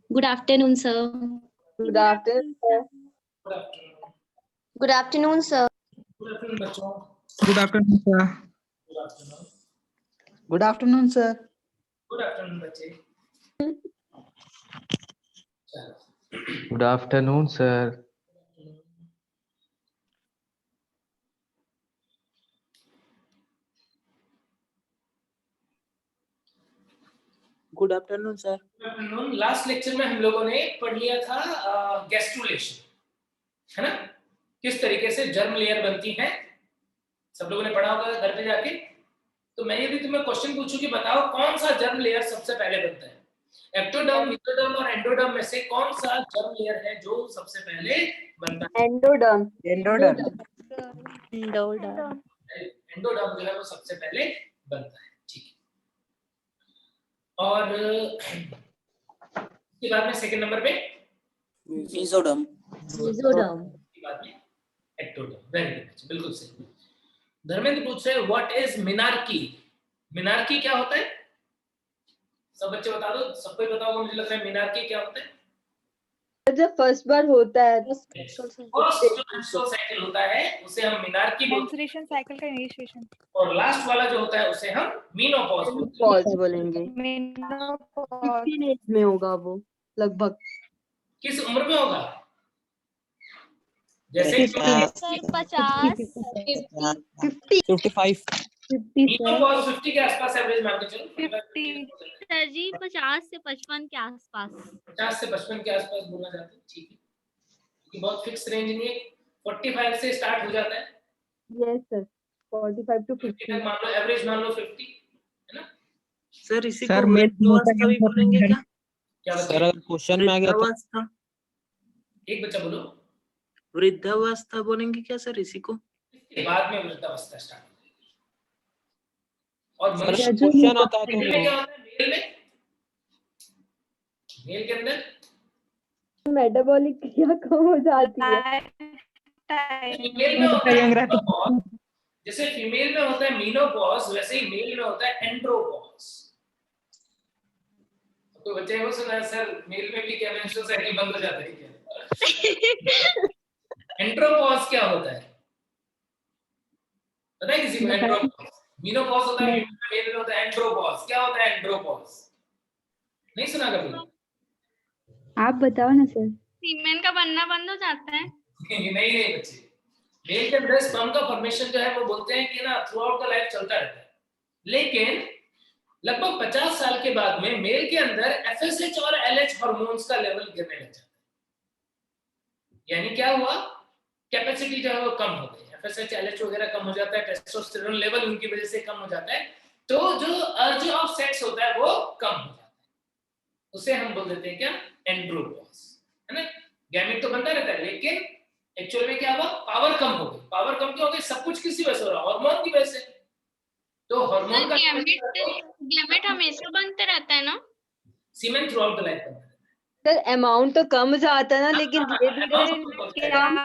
Good afternoon, sir. Good afternoon, sir. Good afternoon, sir. Good afternoon बच्चों. Good afternoon, sir. Good afternoon. Good afternoon, sir. Good afternoon बच्चे. चलो. Good afternoon, sir. Good afternoon, sir. Good afternoon. Last lecture में हम लोगों ने पढ़ लिया था गैस्ट्रुलेशन, है ना? किस तरीके से जर्म लेयर बनती है, सब लोगों ने पढ़ा होगा घर पे जाके. तो मैं यदि तुम्हें क्वेश्चन पूछूं कि बताओ कौन सा जर्म लेयर सबसे पहले बनता है, एक्टोडर्म, मेसोडर्म और एंडोडर्म में से कौन सा जर्म लेयर है जो सबसे पहले बनता है? Endoderm. Endoderm. Endoderm. एंडोडर्म जो है वो सबसे पहले बनता है. ठीक है. और इसके बाद में सेकंड नंबर पे Mesoderm. Mesoderm. इसके बाद में एक्टोडर्म. वेरी गुड, बिल्कुल सही. धर्मेंद्र पूछ रहे हैं व्हाट इज मिनार्की. मिनार्की क्या होता है? सब बच्चे बता दो, सबको ही बताओ. मुझे लग रहा है मिनार्की क्या होता है. जब फर्स्ट बार होता है फर्स्ट जो मेंस्ट्रुअल साइकिल होता है उसे हम मिनार्की बोलते मेंस्ट्रुएशन साइकिल का इनिशिएशन हैं, और लास्ट वाला जो होता है उसे हम मीनोपॉज बोलते हैं. पॉज बोलेंगे. मेनोपॉज 15 एज में होगा वो लगभग. किस उम्र में होगा? जैसे Sir, 50. 55. 50 मीनोपॉज 50 के आसपास एवरेज मान के चलो. 50. सर जी 50 से 55 के आसपास. 50 से 55 के आसपास बोला जाता है. ठीक है, क्योंकि बहुत फिक्स रेंज नहीं है. 45 से स्टार्ट हो जाता है. Yes sir. 45 to 50 50. तक मान लो, एवरेज मान लो 50, है ना? सर इसी Sir, को मैं वृद्धावस्था भी बोलेंगे क्या? क्या सर बताओ? अगर क्वेश्चन में आ गया तो वृद्धावस्था एक बच्चा बोलो. वृद्धावस्था बोलेंगे क्या सर इसी को? इसके बाद में वृद्धावस्था स्टार्ट हो जाएगी. और सर मनुष्य क्वेश्चन आता है तो मेल में क्या होता है? मेल में, मेल के अंदर मेटाबॉलिक क्रिया कम हो जाती है. फीमेल में होता है मेनोपॉज. जैसे फीमेल में होता है मीनोपॉज, वैसे ही मेल में होता है एंड्रोपॉज. तो बच्चे वो सुना है सर मेल में भी क्या मेंस्ट्रुअल साइकिल बंद हो जाता है क्या? एंड्रोपॉज क्या होता है पता है किसी को? एंड्रोपॉज. मीनोपॉज होता है मेल में होता है एंड्रोपॉज. क्या होता है एंड्रोपॉज? नहीं सुना कभी? आप बताओ ना सर. सीमेन का बनना बंद हो जाता है. नहीं बच्चे, मेल के अंदर स्पर्म का फॉर्मेशन जो है वो बोलते हैं कि ना थ्रू आउट द लाइफ चलता रहता है, लेकिन लगभग 50 साल के बाद में मेल के अंदर एफएसएच और एलएच हार्मोन्स का लेवल गिरने लग जाता है. यानी क्या हुआ? कैपेसिटी जो है वो कम हो गई. एफएसएच एलएच वगैरह कम हो जाता है, टेस्टोस्टेरोन लेवल उनकी वजह से कम हो जाता है, तो जो अर्ज ऑफ सेक्स होता है वो कम हो जाता है. उसे हम बोल देते हैं क्या? एंड्रोपॉज, है ना? गैमेट तो बनता रहता है, लेकिन एक्चुअल में क्या हुआ? पावर कम हो गई. पावर कम क्यों हो गई? सब कुछ किसी वजह से हो रहा है, हार्मोन की वजह से. तो हार्मोन का गैमेट हमेशा बनते रहता है ना? सीमेन थ्रू आउट द लाइफ बनता है. सर अमाउंट तो कम हो जाता है ना, लेकिन धीरे क्या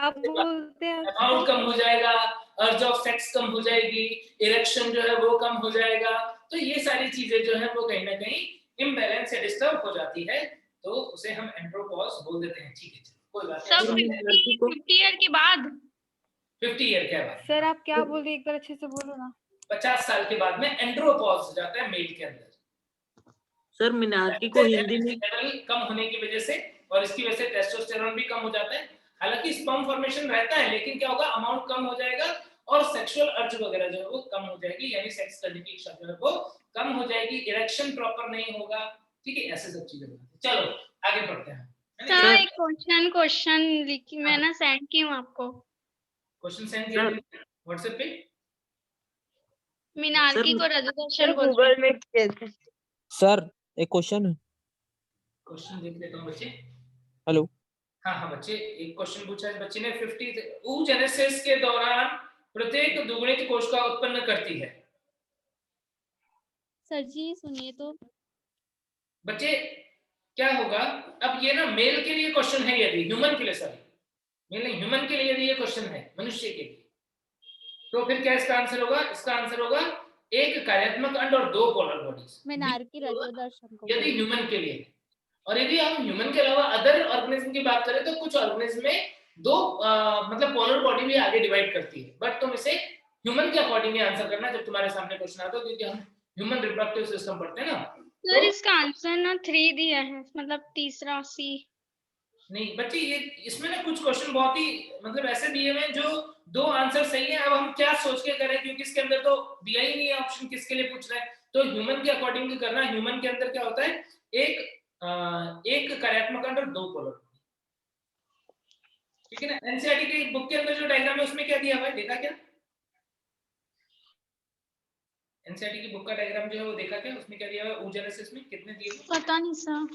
बोलते हैं अमाउंट कम हो जाएगा, अर्ज ऑफ सेक्स कम हो जाएगी, इरेक्शन जो है वो कम हो जाएगा. तो ये सारी चीजें जो है वो कहीं ना कहीं इम्बैलेंस या डिस्टर्ब हो जाती है, तो उसे हम एंड्रोपॉज बोल देते हैं. ठीक है, कोई बात सब नहीं. 50 ईयर के बाद. 50 ईयर के बाद, सर आप क्या बोल रहे हैं एक बार अच्छे से बोलो ना. 50 साल के बाद में एंड्रोपॉज हो जाता है मेल के अंदर. सर मिनार्की को हिंदी में लेवल कम होने की वजह से, और इसकी वजह से टेस्टोस्टेरोन भी कम हो जाता है. हालांकि स्पर्म फॉर्मेशन रहता है, लेकिन क्या होगा? अमाउंट कम हो जाएगा और सेक्सुअल अर्ज वगैरह जो है वो कम हो जाएगी, यानी सेक्स करने की इच्छा जो है वो कम हो जाएगी. इरेक्शन प्रॉपर नहीं होगा. ठीक है, ऐसे सब चीजें होती हैं. चलो आगे बढ़ते हैं. सर एक क्वेश्चन लिखी मैं ना सेंड की हूँ आपको. क्वेश्चन सेंड किया व्हाट्सएप पे. मिनार्की को रजोदर्शन बोलते गूगल हैं. में किए थे. सर एक क्वेश्चन है. क्वेश्चन देख लेता हूँ बच्चे. हेलो. हाँ बच्चे, एक क्वेश्चन पूछा है बच्चे ने. 50 oogenesis के दौरान प्रत्येक दुगुणित कोशिका उत्पन्न करती है. सर जी सुनिए तो. बच्चे क्या होगा? अब ये ना मेल के लिए क्वेश्चन है, यदि ह्यूमन के लिए, सॉरी मेल नहीं, ह्यूमन के लिए यदि ये क्वेश्चन है, मनुष्य के लिए, तो फिर क्या इसका आंसर होगा? इसका आंसर होगा एक कार्यात्मक अंड और 2 पोलर बॉडीज मिनार्की रजोदर्शन को यदि ह्यूमन के लिए, और यदि हम ह्यूमन के अलावा अदर ऑर्गेनिज्म की बात करें तो कुछ ऑर्गेनिज्म में 2 मतलब पोलर बॉडी भी आगे डिवाइड करती है, बट तुम इसे ह्यूमन के अकॉर्डिंग आंसर करना जब तुम्हारे सामने क्वेश्चन आता है, क्योंकि हम ह्यूमन रिप्रोडक्टिव सिस्टम पढ़ते हैं ना। सर इसका आंसर ना 3 दिया है, मतलब तीसरा सी। नहीं बच्चे, ये इसमें ना कुछ क्वेश्चन बहुत ही मतलब ऐसे दिए हुए हैं जो 2 आंसर सही है। अब हम क्या सोच के करें, क्योंकि इसके अंदर तो दिया ही नहीं है ऑप्शन किसके लिए पूछ रहा है, तो ह्यूमन के अकॉर्डिंग करना। ह्यूमन के अंदर क्या होता है, एक कार्यात्मक अंड और 2 पोलर, ठीक है ना। एनसीईआरटी की बुक के अंदर जो डायग्राम है उसमें क्या दिया हुआ है, देखा क्या? एनसीईआरटी की बुक का डायग्राम जो है वो देखा क्या, उसमें क्या दिया हुआ है? oogenesis में कितने दिए हुए? पता नहीं सर,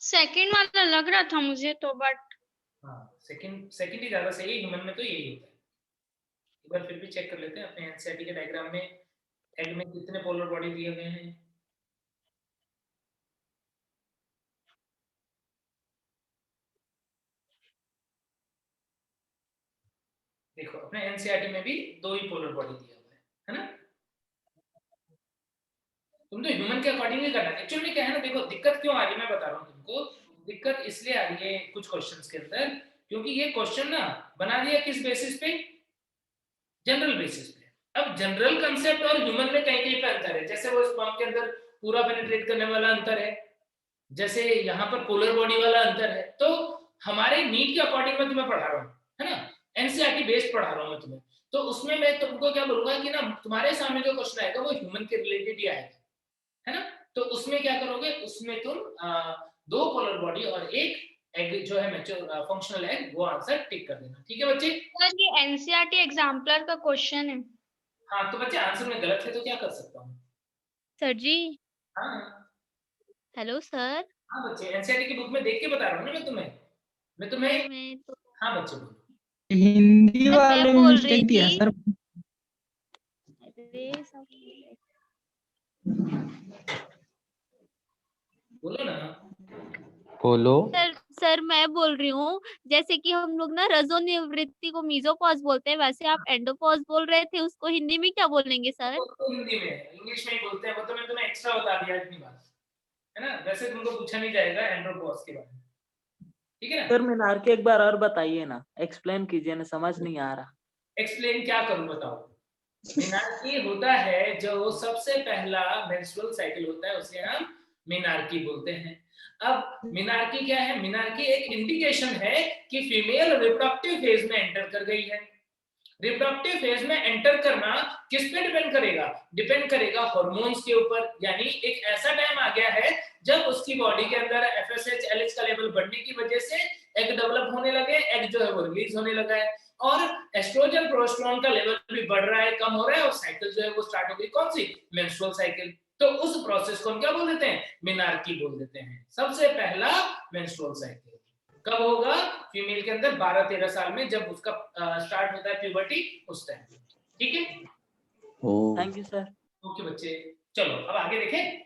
सेकंड वाला लग रहा था मुझे तो, बट हाँ सेकंड ही ज्यादा सही है, ह्यूमन में तो यही होता है। एक बार फिर भी चेक कर लेते हैं अपने एनसीईआरटी के डायग्राम में एग में कितने पोलर बॉडी दिए गए हैं। देखो अपने एनसीईआरटी में भी 2 ही पोलर बॉडी दिया हुआ है ना। तुम तो ह्यूमन के अकॉर्डिंग ही करना है। एक्चुअली क्या है ना, देखो दिक्कत क्यों आ रही है मैं बता रहा हूँ तुमको। दिक्कत इसलिए आ रही है कुछ क्वेश्चंस के अंदर, क्योंकि ये क्वेश्चन ना बना दिया किस बेसिस पे, जनरल बेसिस पे। अब जनरल कंसेप्ट और ह्यूमन में कहीं कहीं पे अंतर है, जैसे वो स्पर्म के अंदर पूरा पेनिट्रेट करने वाला अंतर है, जैसे यहाँ पर पोलर बॉडी वाला अंतर है। तो हमारे नीड के अकॉर्डिंग मैं तुम्हें पढ़ा रहा हूँ, है ना, एनसीईआरटी बेस्ड पढ़ा रहा हूँ मैं तुम्हें। तो उसमें मैं तुमको क्या बोलूंगा कि ना तुम्हारे सामने जो क्वेश्चन आएगा वो ह्यूमन के रिलेटेड ही आएगा, है ना। तो उसमें क्या करोगे, उसमें तुम 2 पोलर बॉडी और एक एग जो है मैच्योर फंक्शनल एग, वो आंसर टिक कर देना, ठीक है बच्चे। सर ये एनसीईआरटी एग्जाम्पलर का क्वेश्चन है। हाँ तो बच्चे आंसर में गलत है तो क्या कर सकता हूँ। सर जी हाँ हेलो सर। हाँ बच्चे, एनसीईआरटी की बुक में देख के बता रहा हूँ ना मैं तुम्हें। मैं तो हाँ बच्चे बोलो। हिंदी मैं वाले बोल मिस्टेक रही दिया थी। सर। अरे सब बोलो ना। बोलो। सर मैं बोल रही हूँ, जैसे कि हम लोग ना रजोनिवृत्ति को मीजोपॉज बोलते हैं, वैसे आप एंडोपॉज बोल रहे थे, उसको हिंदी में क्या बोलेंगे सर? वो तो हिंदी में, इंग्लिश में ही बोलते हैं, वो तो मैं तुम्हें एक्स्ट्रा बता दिया इतनी बात, है ना। वैसे तुमको पूछा नहीं जाएगा एंड्रोपॉज के बारे में, ठीक है ना। सर मिनार्की एक बार और बताइए ना, एक्सप्लेन कीजिए ना, समझ नहीं आ रहा। एक्सप्लेन क्या करूं बताओ। मिनार्की होता है जो सबसे पहला मेंस्ट्रुअल साइकिल होता है, उसे हम मिनार्की बोलते हैं। अब मिनार्की क्या है, मिनार्की एक इंडिकेशन है कि फीमेल रिप्रोडक्टिव फेज में एंटर कर गई है। रिप्रोडक्टिव फेज में एंटर करना किस पे डिपेंड करेगा, डिपेंड करेगा हार्मोन्स के ऊपर। यानी एक ऐसा टाइम आ गया है जब उसकी बॉडी के अंदर एफएसएच एलएच का लेवल बढ़ने की वजह से एग डेवलप होने लगे, एग जो है वो रिलीज होने लगा है, और एस्ट्रोजन प्रोजेस्टेरोन का लेवल भी बढ़ रहा है, कम हो रहा है, और साइकिल जो है वो स्टार्ट हो गई, कौन सी, मेंस्ट्रुअल साइकिल। तो उस प्रोसेस को हम क्या बोल देते हैं, मिनार्की बोल देते हैं। सबसे पहला मेंस्ट्रुअल साइकिल कब होगा, फीमेल के अंदर 12-13 साल में, जब उसका स्टार्ट होता है प्यूबर्टी, उस टाइम, ठीक है। Thank you sir. ओके बच्चे, चलो अब आगे देखें।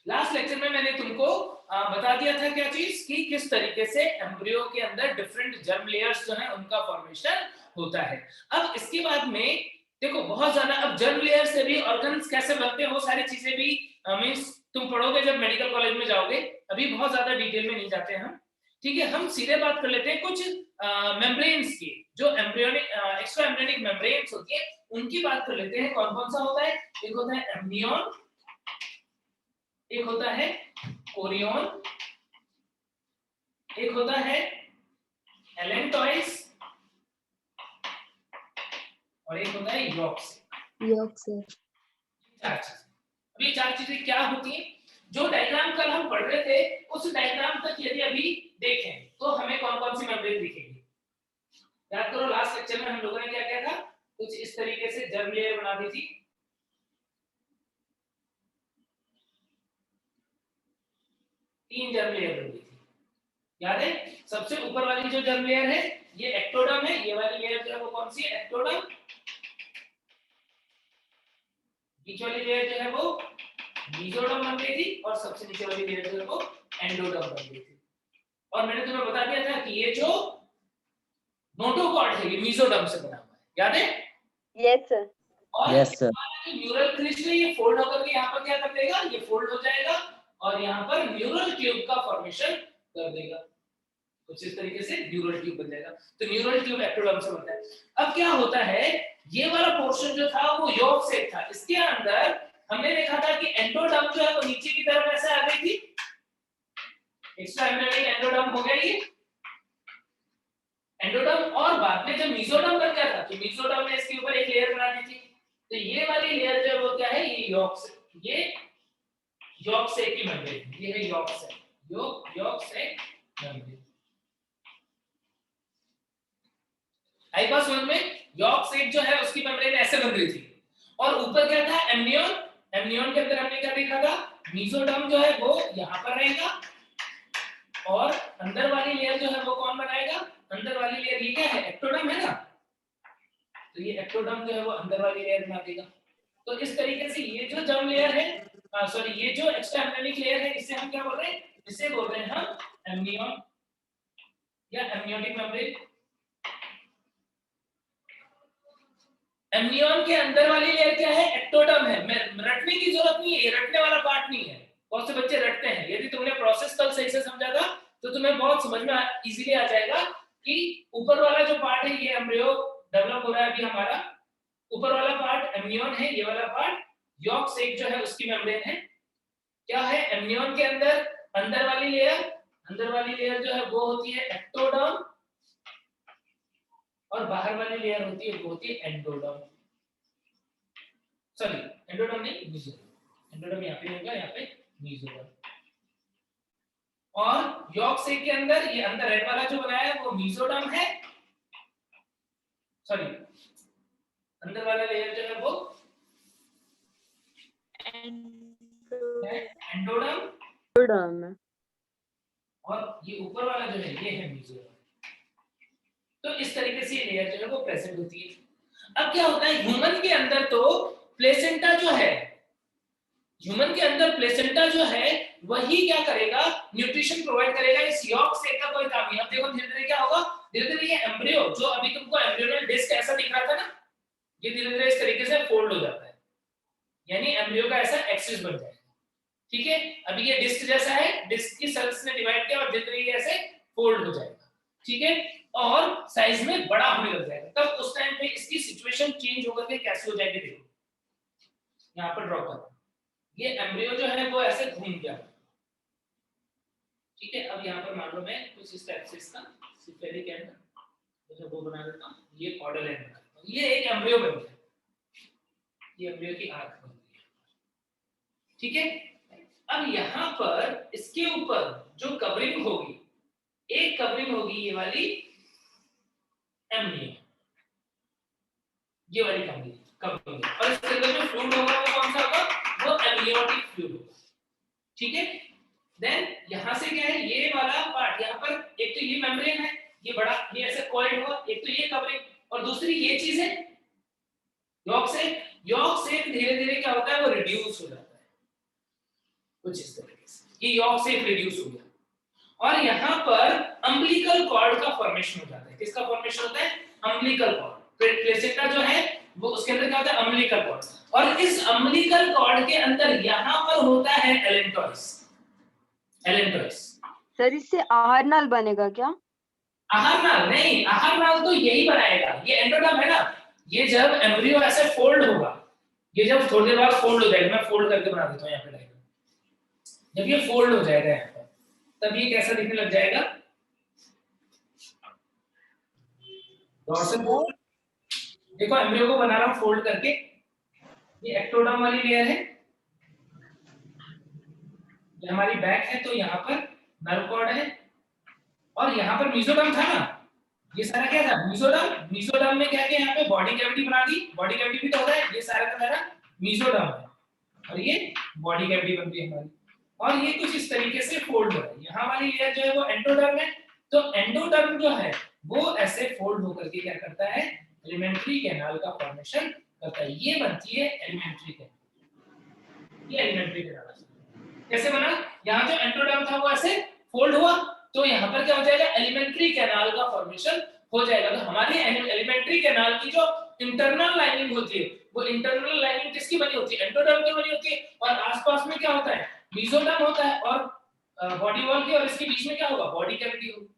लास्ट लेक्चर में मैंने तुमको बता दिया था क्या चीज, कि किस तरीके से एम्ब्रियो के अंदर डिफरेंट जर्म लेयर्स जो है उनका फॉर्मेशन होता है। अब इसके बाद में देखो बहुत ज्यादा, अब जर्म लेयर से भी ऑर्गन्स कैसे बनते हैं वो सारी चीजें भी मींस तुम पढ़ोगे जब मेडिकल कॉलेज में जाओगे। अभी बहुत ज्यादा डिटेल में नहीं जाते हम, ठीक है। हम सीधे बात कर लेते हैं कुछ मेम्ब्रेन्स की, जो एम्ब्रियोनिक एक्स्ट्रा एम्ब्रियोनिक मेम्ब्रेन्स होती है उनकी बात कर लेते हैं। कौन कौन सा होता है, एक होता है एम्नियन, एक होता है कोरियन, एक होता है एलेंटॉइस, और एक होता है यॉक्स। अभी 4 चीजें क्या होती हैं, जो डायग्राम कल हम पढ़ रहे थे उस डायग्राम तक यदि अभी देखें तो हमें कौन कौन सी मेम्ब्रेन दिखेगी। याद करो लास्ट लेक्चर में हम लोगों ने क्या किया था, कुछ इस तरीके से जर्म लेयर बना दी थी, 3 जर्म लेयर बन गई थी, याद है। सबसे ऊपर वाली जो जर्म लेयर है ये एक्टोडर्म है, ये वाली लेयर जो है वो कौन सी है, एक्टोडर्म। बीच वाली लेयर जो है वो मेसोडर्म बन गई थी, और सबसे नीचे वाली लेयर जो है वो एंडोडर्म बन गई थी। और मैंने तुम्हें बता दिया था कि ये जो नोटोकॉर्ड है ये मेसोडर्म से बना हुआ है, याद है। Yes sir. और Yes, sir. जो न्यूरल क्रिस्ट है ये फोल्ड होकर के यहाँ पर क्या कर देगा, ये फोल्ड हो जाएगा और यहाँ पर न्यूरल ट्यूब का फॉर्मेशन कर देगा। कुछ इस तरीके से न्यूरल ट्यूब बन जाएगा। तो न्यूरल ट्यूब एक्टोडर्म से बनता है। अब क्या होता है, ये वाला पोर्शन जो था वो यॉर्क सेक था, इसके अंदर हमने देखा था कि एंडोडर्म जो है वो नीचे की तरफ ऐसे आ गई थी, एक्स्ट्रा एम्ब्रियोनिक एंडोडर्म हो गया ये एंडोडर्म। और बाद में जब मेसोडर्म बन गया था तो मेसोडर्म ने इसके ऊपर एक लेयर बना दी थी। तो ये वाली लेयर जो है वो क्या है, ये यॉर्क सेक की बन गई, ये है यॉर्क सेक बन गई। हाइपा स्विंग में यॉर्क सेक जो है उसकी मेम्ब्रेन ऐसे बन रही थी और ऊपर क्या था, एम्नियन। एम्नियन के अंदर हमने क्या देखा था, मेसोडर्म जो है वो यहाँ पर रहेगा और अंदर वाली लेयर जो है वो कौन बनाएगा, अंदर वाली लेयर ये क्या है, एक्टोडर्म है ना, तो ये एक्टोडर्म जो है वो अंदर वाली लेयर बना देगा। तो इस तरीके से ये जो जर्म लेयर है, सॉरी ये जो एक्स्ट्रा एम्ब्रियोनिक लेयर है, इससे हम क्या बोल रहे हैं, इसे बोल रहे हैं हम एम्नियन या एम्नियोटिक मेम्ब्रेन। एम्नियन के अंदर वाली लेयर क्या है, एक्टोडर्म है। रटने की जरूरत नहीं है, ये रटने वाला पार्ट नहीं है। बहुत से बच्चे रटते हैं, यदि तुमने प्रोसेस कल सही से समझा था तो तुम्हें बहुत समझ में इजीली आ जाएगा कि ऊपर वाला जो पार्ट है ये एम्ब्रियो डेवलप हो रहा है अभी हमारा, ऊपर वाला पार्ट एम्नियन है, ये वाला पार्ट यॉर्क सेक जो है उसकी मेम्ब्रेन है। क्या है, एम्नियन के अंदर अंदर वाली लेयर जो है वो होती है एक्टोडर्म और बाहर वाली लेयर होती है वो होती है एंडोडर्म। सॉरी एंडोडर्म नहीं, मेसोडर्म। एंडोडर्म यहाँ पे होगा, यहाँ पे मेसोडर्म। और यॉर्क सेक के अंदर ये अंदर रेड वाला जो बनाया है वो मेसोडर्म है, सॉरी अंदर वाला लेयर जो है वो एंडोडर्म और ये ऊपर वाला जो है ये है मेसोडर्म। तो इस तरीके से ये लेयर जो है वो प्रेजेंट होती है। अब क्या होता है, ह्यूमन के अंदर तो प्लेसेंटा जो है, ह्यूमन के अंदर प्लेसेंटा जो है वही क्या करेगा, न्यूट्रिशन प्रोवाइड करेगा। इस यॉर्क सेक का कोई काम नहीं। अब देखो धीरे धीरे क्या होगा, धीरे धीरे ये एम्ब्रियो जो अभी तुमको एम्ब्रियोनल डिस्क ऐसा दिख रहा था ना, ये धीरे धीरे इस तरीके से फोल्ड हो जाता है, यानी एम्ब्रियो का ऐसा एक्सिस बन जाएगा। ठीक है, अभी ये डिस्क जैसा है, डिस्क की सेल्स ने डिवाइड किया और धीरे धीरे ये ऐसे फोल्ड हो जाएगा। ठीक है, और साइज में बड़ा होने लग जाएगा। तब उस टाइम पे इसकी सिचुएशन चेंज होकर के कैसे हो जाएगी, देखो यहाँ पर ड्रॉ कर, ये एम्ब्रियो जो है वो ऐसे घूम गया। ठीक है, अब यहाँ पर मान लो मैं कुछ इस टाइप से इसका सिफेरिक एंड तो वो बना देता हूँ, ये कॉर्डल एंड बना देता हूँ। ये एक एम्ब्रियो बन गया, ये एम्ब्रियो की आंख बन गई। ठीक है, अब यहाँ पर इसके ऊपर जो कवरिंग होगी, एक कवरिंग होगी ये वाली एम्नियन, ये वाली कवरिंग, और इसके अंदर जो फ्लूइड होगा वो कौन सा होगा, वो एम्नियोटिक फ्लूइड होगा। ठीक है, देन यहां से क्या है, ये वाला पार्ट यहाँ पर एक तो ये मेम्ब्रेन है, ये बड़ा ये ऐसे कॉइल्ड होगा, एक तो ये कवरिंग और दूसरी ये चीज है यॉर्क सेक। यॉर्क सेक धीरे धीरे क्या होता है, वो रिड्यूस हो जाता है कुछ इस तरीके से, ये यॉर्क सेक रिड्यूस हो गया और यहाँ पर अम्बिलिकल कॉर्ड का फॉर्मेशन हो जाता है। किसका फॉर्मेशन होता है, अम्बिलिकल कॉर्ड। प्लेसेंटा जो है वो उसके अंदर क्या होता है, अम्बिलिकल कॉर्ड, और इस अम्बिलिकल कॉर्ड के अंदर यहाँ पर होता है एलेंटोइस। सर इससे आहार नाल बनेगा क्या? आहार नाल नहीं, आहार नाल तो यही बनाएगा, ये एंडोडर्म है ना, ये जब एम्ब्रियो ऐसे फोल्ड होगा, ये जब थोड़ी देर बाद फोल्ड हो जाएगा, मैं फोल्ड करके बना देता हूँ यहाँ पे डायग्राम। जब ये फोल्ड हो जाएगा यहाँ पर, तब ये कैसा दिखने लग जाएगा, देखो एम्ब्रियो को बना रहा हूँ फोल्ड करके, ये एक्टोडर्म वाली लेयर है, ये हमारी बैक है, तो यहाँ पर नर्व कॉर्ड है और यहाँ पर मेसोडर्म था ना, ये सारा क्या था, मेसोडर्म में क्या किया, यहाँ पे बॉडी कैविटी बना दी, बॉडी कैविटी भी तो होता है, ये सारा का सारा मेसोडर्म है और ये बॉडी कैविटी बनती है हमारी, और ये कुछ इस तरीके से फोल्ड हो रहा है। यहाँ वाली लेयर जो है वो एंडोडर्म है, तो एंडोडर्म जो है वो ऐसे फोल्ड होकर के क्या करता है, एलिमेंट्री कैनाल का फॉर्मेशन करता है। ये बनती है एलिमेंट्री कैनाल। ये एलिमेंट्री कैनाल कैसे बना, यहाँ जो एंडोडर्म था वो ऐसे फोल्ड हुआ, तो यहाँ पर क्या हो जाएगा, एलिमेंट्री कैनाल का फॉर्मेशन हो जाएगा। तो हमारी एलिमेंट्री कैनाल की जो इंटरनल लाइनिंग होती है, वो इंटरनल लाइनिंग किसकी बनी होती है? एंडोडर्म की बनी होती है। और आसपास में क्या होता है? मेसोडर्म होता है। और बॉडी वॉल की और इसके बीच में क्या होगा? बॉडी कैविटी होगी।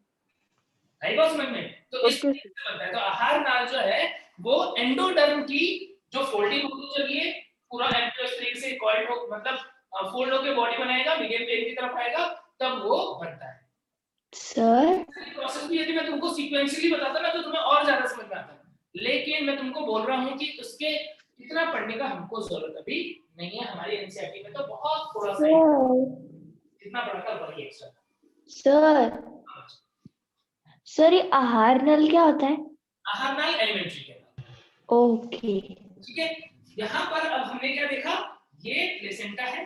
आई बात समझ में? तो इस तरीके से बनता है। तो आहार नाल जो है वो एंडोडर्म की जो फोल्डिंग होगी, जब ये पूरा एंडोडर्म तरीके से कॉइल हो, मतलब फोल्ड होकर बॉडी बनाएगा, मीडियम पेन की तरफ आएगा, तब वो बनता है। सर प्रोसेस भी यदि मैं तुमको सीक्वेंशियली बताता ना तो तुम्हें और ज्यादा समझ में आता, लेकिन मैं तुमको बोल रहा हूँ कि उसके इतना पढ़ने का हमको जरूरत अभी नहीं है। हमारी एनसीईआरटी में तो बहुत थोड़ा सा इतना बड़ा का वर्ग एक्स्ट्रा। सर ये आहार नल क्या होता है? आहार नाल एलिमेंट्री कैनाल। ओके ठीक है। यहाँ पर अब हमने क्या देखा? ये प्लेसेंटा है,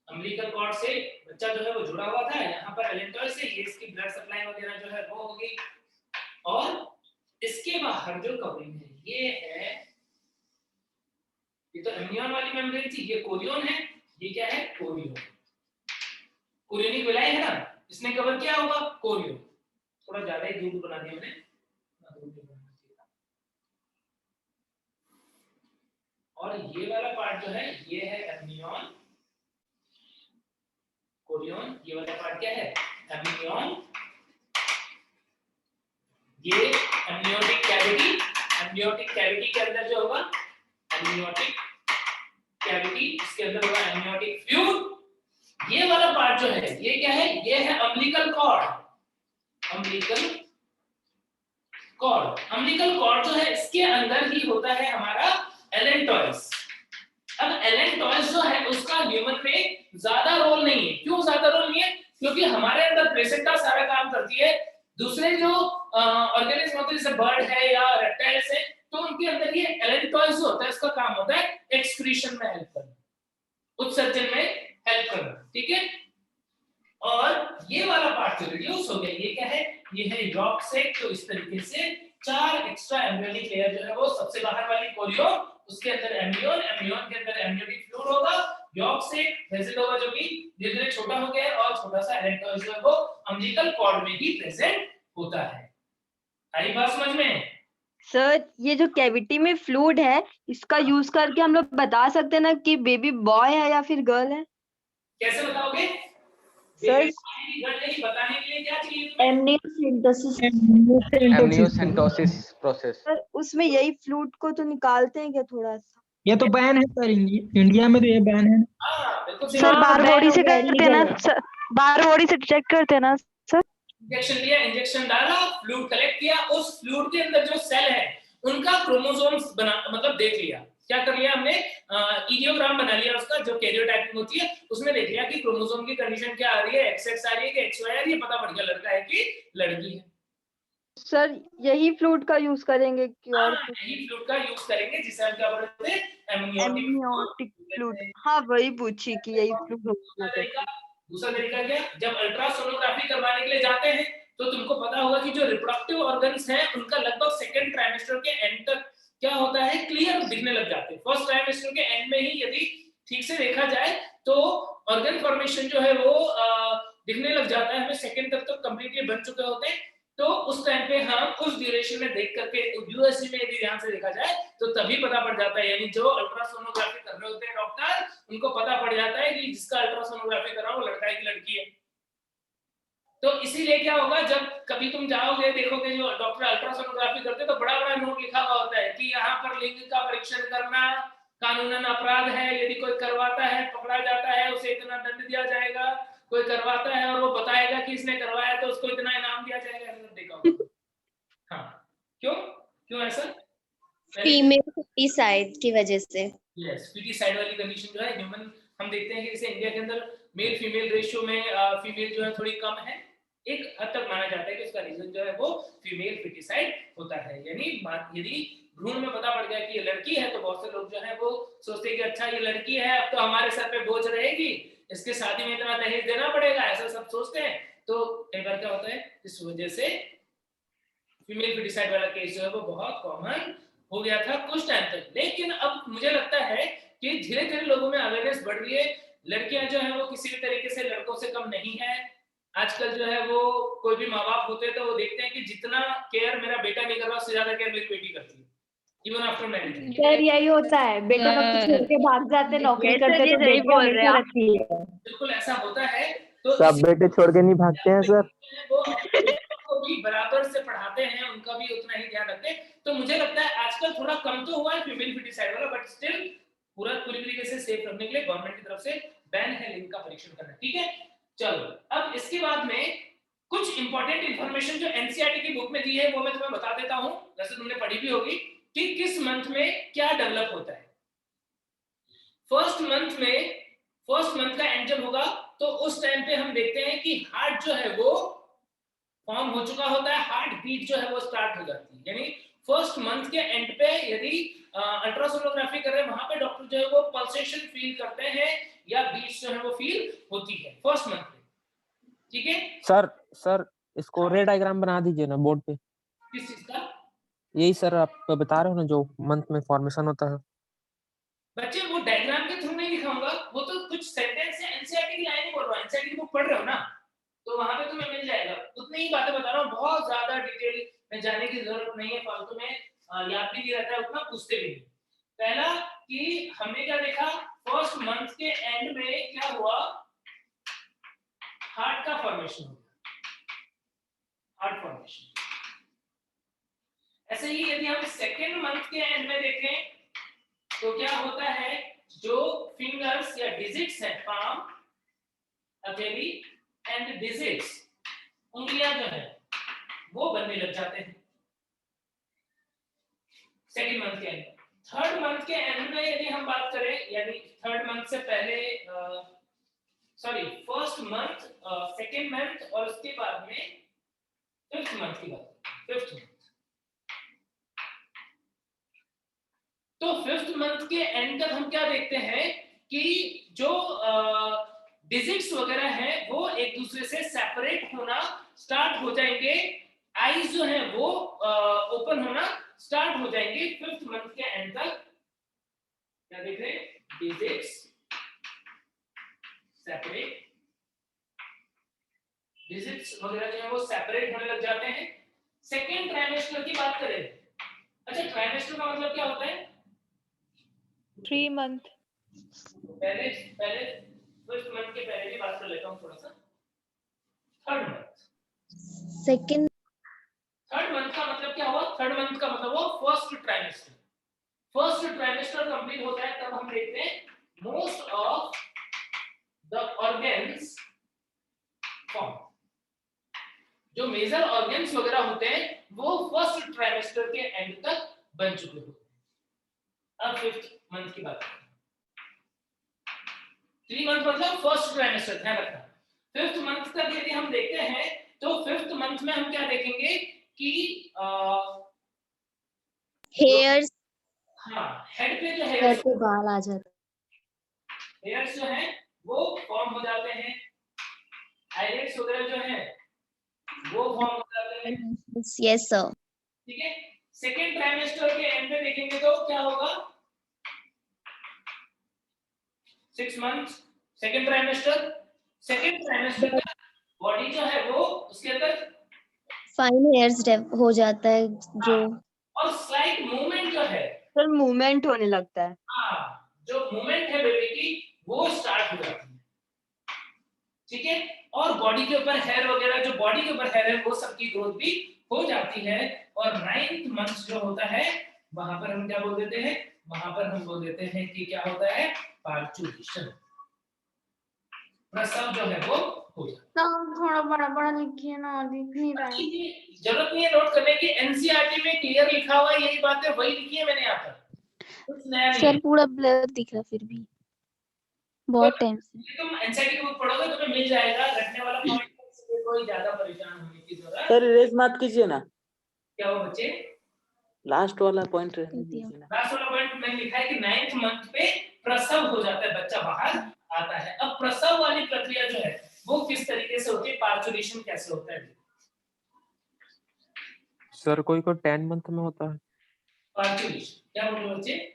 अम्बिलिकल कॉर्ड से बच्चा जो है वो जुड़ा हुआ था। यहाँ पर एलेंटॉइड से ये इसकी ब्लड सप्लाई वगैरह जो है वो हो गई। और इसके बाहर जो कवरिंग है ये है, ये तो एमनियन वाली मेम्ब्रेन थी, ये कोरियन है। ये क्या है? कोरियन। कोरियनिक विलाई है ना, इसने कवर किया होगा कोरियन। थोड़ा ज्यादा ही दूर बना दिया मैंने। और ये वाला पार्ट जो है ये है एमनियन कोरियन। ये वाला पार्ट क्या है? एमनियन। ये एमनियोटिक कैविटी। एमनियोटिक कैविटी के अंदर जो होगा एमनियोटिक कैविटी, इसके अंदर होगा एमनियोटिक फ्लूइड। ये वाला पार्ट जो है ये क्या है? ये है umbilical cord. Umbilical cord. Umbilical cord जो है इसके अंदर ही होता है हमारा एलेंटॉइड्स। अब एलेंटॉइड्स जो है उसका ह्यूमन में ज्यादा रोल नहीं है। क्यों ज्यादा रोल नहीं है? क्योंकि हमारे अंदर प्लेसेंटा सारा काम करती है। दूसरे जो ऑर्गेनिज्म होते हैं जैसे बर्ड है या रेप्टाइल्स है, तो उनके अंदर ये एलेंटॉइड्स होता है, इसका काम होता है एक्सक्रीशन में हेल्प करना, उत्सर्जन में हेल्प करना। ठीक है। और ये वाला पार्ट जो रिड्यूस हो गया, ये क्या है? ये है यॉर्क सेक। तो इस तरीके से 4 एक्स्ट्रा एम्ब्रियोनिक लेयर जो है वो सबसे बाहर वाली कोरियन, उसके अंदर एम्ब्रियोन, एम्ब्रियोन के अंदर एम्ब्रियोनिक फ्लूइड होगा, यॉर्क सेक वेसल होगा जो कि धीरे-धीरे छोटा हो गया है, और छोटा सा एलेंटॉइड जो है वो अम्बिलिकल कॉर्ड में ही प्रेजेंट होता है। आई बात समझ में? सर ये जो कैविटी में फ्लूइड है, इसका यूज करके हम लोग बता सकते हैं ना कि बेबी बॉय है या फिर गर्ल है? कैसे बताओगे? सर बताने के लिए क्या चाहिए? Amniocentesis process. सर उसमें यही फ्लूइड को तो निकालते हैं क्या थोड़ा सा? ये तो बैन है सर, इंडिया में तो ये बैन है। हाँ बिल्कुल सही। सर बार बॉडी से करते हैं ना सर, बार बॉडी से चेक करते हैं ना सर। इंजेक्शन लिया, इंजेक्शन डाला, फ्लूइड कलेक्ट किया, उस फ्लूइड के अंदर जो सेल है उनका क्रोमोसोम्स बना, मतलब देख लिया। क्या कर लिया हमने? इडियोग्राम बना लिया उसका, जो कैरियोटाइपिंग होती है उसमें देख लिया कि क्रोमोसोम की कंडीशन क्या आ रही है, XX आ रही है कि XY आ रही है, पता पड़ गया लड़का है कि लड़की है। सर यही फ्लूइड का यूज करेंगे कि और कुछ? यही फ्लूइड का यूज करेंगे जिसे हम क्या बोलते हैं? Amniotic fluid. हाँ वही पूछी कि यही फ्लूइड होगा। दूसरा तरीका क्या? जब अल्ट्रासोनोग्राफी करवाने के लिए जाते हैं तो तुमको पता होगा कि जो रिप्रोडक्टिव ऑर्गन्स हैं उनका लगभग सेकंड ट्राइमेस्टर के एंड तक क्या होता है? क्लियर दिखने लग जाते हैं। फर्स्ट ट्राइमेस्टर के एंड में ही यदि ठीक से देखा जाए तो ऑर्गन फॉर्मेशन जो है वो दिखने लग जाता है। हमें सेकंड तक तो कंप्लीटली बन चुके होते हैं। तो उस टाइम पे हम उस ड्यूरेशन में देख करके यूएसए में यदि ध्यान से देखा जाए तो तभी पता पड़ जाता है। यानी जो अल्ट्रासोनोग्राफी कर रहे होते हैं डॉक्टर, उनको पता पड़ जाता है कि जिसका अल्ट्रासोनोग्राफी कर रहा है वो लड़का है कि लड़की है। तो इसीलिए क्या होगा, जब कभी तुम जाओगे देखोगे जो डॉक्टर अल्ट्रासोनोग्राफी करते हैं तो बड़ा बड़ा नोट लिखा हुआ होता है कि यहाँ पर लिंग का परीक्षण करना कानूनन अपराध है, यदि कोई करवाता है पकड़ा जाता है उसे इतना दंड दिया जाएगा, कोई करवाता है और वो बताएगा कि इसने करवाया तो उसको इतना इनाम दिया जाएगा। ऐसा देखा होगा। हाँ क्यों क्यों ऐसा? फीमेल फीटिसाइड की वजह से। यस, फीटिसाइड वाली कंडीशन जो है ह्यूमन हम देखते हैं कि जैसे इंडिया के अंदर मेल फीमेल रेशियो में फीमेल जो है थोड़ी कम है, एक हद तक माना जाता है कि उसका रीजन जो है वो फीमेल फीटिसाइड होता है। यानी यदि भ्रूण में पता पड़ गया कि ये लड़की है तो बहुत से लोग जो है वो सोचते हैं कि अच्छा ये लड़की है अब तो हमारे सर पे बोझ रहेगी, इसके शादी में इतना दहेज देना पड़ेगा, ऐसा सब सोचते हैं। तो कई बार क्या होता है, इस वजह से फीमेल फीटिसाइड वाला केस जो है वो बहुत कॉमन हो गया था कुछ टाइम तक। लेकिन अब मुझे लगता है कि धीरे धीरे लोगों में अवेयरनेस बढ़ रही है। लड़कियां जो है वो किसी भी तरीके से लड़कों से कम नहीं है, आजकल जो है वो कोई भी माँ बाप होते हैं तो वो देखते हैं कि जितना केयर मेरा बेटा नहीं कर रहा उससे ज्यादा केयर मेरी बेटी करती है, इवन आफ्टर मैरिज। सर यही होता है, बेटे वक्त छोड़ के भाग जाते, नौकरी करते तो बेटी हमेशा रखती है। बिल्कुल ऐसा होता है। तो सब बेटे छोड़ के नहीं भागते हैं सर। वो अपने बेटों को भी बराबर से पढ़ाते हैं, उनका भी उतना ही ध्यान रखते हैं। तो मुझे लगता है आजकल थोड़ा कम तो हुआ है फीमेल फीटिसाइड वाला, बट स्टिल पूरी तरीके से सेफ रखने के लिए गवर्नमेंट की तरफ से बैन है लिंग का परीक्षण करना। ठीक है, चलो अब इसके बाद में कुछ इंपॉर्टेंट इंफॉर्मेशन जो एनसीईआरटी की बुक में दी है वो मैं तुम्हें बता देता हूं, जैसे तुमने पढ़ी भी होगी कि किस मंथ में क्या डेवलप होता है। फर्स्ट मंथ का एंड जब होगा तो उस टाइम पे हम देखते हैं कि हार्ट जो है वो फॉर्म हो चुका होता है, हार्ट बीट जो है वो स्टार्ट हो जाती है। यानी फर्स्ट मंथ के एंड पे यदि अल्ट्रासोनोग्राफी कर रहे हैं वहां पे डॉक्टर जो है वो पल्सेशन फील करते हैं या बीट्स जो है वो फील होती है फर्स्ट मंथ पे। ठीक है सर इसको रे डायग्राम बना दीजिए ना बोर्ड पे। किस चीज का? यही सर आप बता रहे हो ना जो मंथ में फॉर्मेशन होता है। बच्चे वो डायग्राम के थ्रू नहीं दिखाऊंगा, वो तो कुछ सेंटेंस है, एनसीईआरटी की लाइन ही बोल रहा हूं, एनसीईआरटी की बुक पढ़ रहे हो ना तो वहां पे तुम्हें मिल जाएगा। उतनी ही बातें बता रहा हूं, बहुत ज्यादा डिटेल में जाने की जरूरत नहीं है, फालतू में याद भी नहीं रहता है, उतना पूछते भी नहीं। पहला कि हमने क्या देखा, फर्स्ट मंथ के एंड में क्या हुआ, हार्ट का फॉर्मेशन हो गया, हार्ट फॉर्मेशन। ऐसे ही यदि हम सेकेंड मंथ के एंड में देखें तो क्या होता है, जो फिंगर्स या डिजिट्स है, पाम, हथेली एंड डिजिट्स, उंगलियां जो है वो बनने लग जाते हैं सेकेंड मंथ के एंड में। थर्ड मंथ के एंड में यदि हम बात करें, यानी थर्ड मंथ से पहले फर्स्ट मंथ, सेकेंड मंथ और उसके बाद में फिफ्थ मंथ की बात, फिफ्थ मंथ। तो फिफ्थ मंथ के एंड तक हम क्या देखते हैं कि जो डिजिट्स वगैरह हैं वो एक दूसरे से सेपरेट होना स्टार्ट हो जाएंगे, आईज जो है वो ओपन होना स्टार्ट हो जाएंगे फिफ्थ मंथ के एंड तक। क्या देख रहे हैं, डिजिट्स सेपरेट, डिजिट्स वगैरह जो है वो सेपरेट होने लग जाते हैं। सेकेंड ट्राइमेस्टर की बात करें, अच्छा ट्राइमेस्टर का मतलब क्या होता है, 3 month. पहले फर्स्ट मंथ के पहले की बात कर लेता हूँ थोड़ा सा। थर्ड मंथ का मतलब क्या हुआ, थर्ड मंथ का मतलब हुआ first trimester. First trimester complete होता है तब हम देखते हैं most of the organs form, जो मेजर ऑर्गन्स वगैरह होते हैं वो फर्स्ट ट्राइमेस्टर के एंड तक बन चुके होते हैं। अब फिफ्थ मंथ की बात करें, 3 मंथ मतलब फर्स्ट ट्राइमेस्टर, ध्यान रखना। फिफ्थ मंथ तक यदि हम देखते हैं तो फिफ्थ मंथ में हम क्या देखेंगे कि हेयर्स, हाँ हेड पे जो हेयर हेयर्स पे बाल आ जाते जो हैं वो फॉर्म हो जाते हैं, आईलेट्स वगैरह जो हैं वो फॉर्म हो जाते हैं। हैं। Yes sir. ठीक है, सेकेंड ट्राइमेस्टर के एंड में देखेंगे तो क्या होगा, 6 मंथ सेकेंड ट्राइमेस्टर का बॉडी जो है वो उसके अंदर फाइन हेयर्स हो जाता है जो, और स्लाइट मूवमेंट जो है, सर मूवमेंट होने लगता है। हाँ जो मूवमेंट है बेबी की वो स्टार्ट हो जाती है। ठीक है, और बॉडी के ऊपर हेयर वगैरह, जो बॉडी के ऊपर हेयर है वो सबकी ग्रोथ भी हो जाती है। और 9th मंथ जो होता है वहां पर हम क्या बोल देते हैं, वहां पर हम बोल देते हैं कि क्या होता है, पार्चुरेशन, प्रसव जो है वो हो जाता है। थोड़ा बड़ा बड़ा लिखिए ना, दिख नहीं रहा है। जरूरत नहीं है नोट करने की, एनसीईआरटी में क्लियर लिखा हुआ है, यही बातें वही लिखी है मैंने यहाँ पर, कुछ नया नहीं है। सर पूरा ब्लर दिख रहा फिर भी बहुत टाइम से। तुम एनसीईआरटी की बुक पढ़ोगे तुम्हें मिल जाएगा, रखने वाला पॉइंट है, कोई ज्यादा परेशान होने की जरूरत सर इरेज मत कीजिए ना, क्या हो बच्चे, लास्ट वाला पॉइंट रहने दीजिए ना। लास्ट वाला पॉइंट मैंने लिखा है कि 9th मंथ पे प्रसव हो जाता है, बच्चा बाहर आता है। अब प्रसव वाली प्रक्रिया जो है वो किस तरीके से होती है, पार्चुरेशन कैसे होता है। सर कोई 10 मंथ में होता है। पार्चुरेशन क्या बोल रहे हो बच्चे,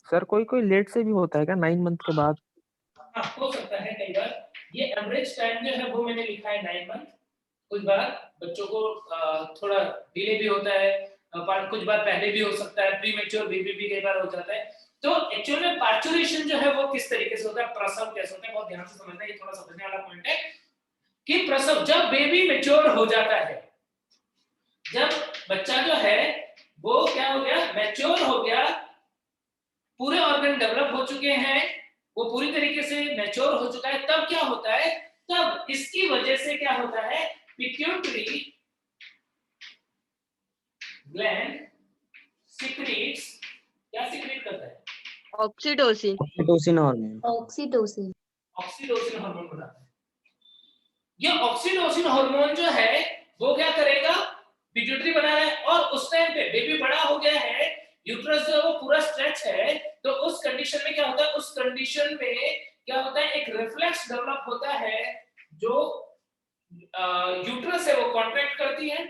सर कोई लेट से भी होता है क्या 9 मंथ के बाद? हाँ हो सकता है कई बार ये एवरेज टाइम जो है वो मैंने लिखा है 9 मंथ। कुछ बार बच्चों को थोड़ा डिले भी होता है, कुछ बार पहले भी हो सकता है, प्री मैच्योर बेबी भी कई बार हो जाता है। तो एक्चुअल में पार्चुरेशन जो है वो किस तरीके से होता है, प्रसव कैसे होता है, बहुत ध्यान से समझना है, ये थोड़ा समझने वाला पॉइंट है कि प्रसव जब बेबी मैच्योर हो जाता है, जब बच्चा जो है वो क्या हो गया, मैच्योर हो गया, पूरे ऑर्गन डेवलप हो चुके हैं, वो पूरी तरीके से मैच्योर हो चुका है, तब क्या होता है, तब इसकी वजह से क्या होता है, पिट्यूटरी ग्लैंड सीक्रेट्स, क्या सीक्रेट करता है, oxytocin. Oxytocin hormone. Oxytocin oxytocin hormone बनाता है। ये ऑक्सीटोसिन हार्मोन जो है वो क्या करेगा, पिट्यूटरी बना रहा है, और उस टाइम पे बेबी बड़ा हो गया है, यूट्रस जो है वो पूरा स्ट्रेच है, तो उस कंडीशन में क्या होता है, उस कंडीशन में क्या होता है, एक रिफ्लेक्स डेवलप होता है, जो यूट्रस है वो कॉन्ट्रैक्ट करती है,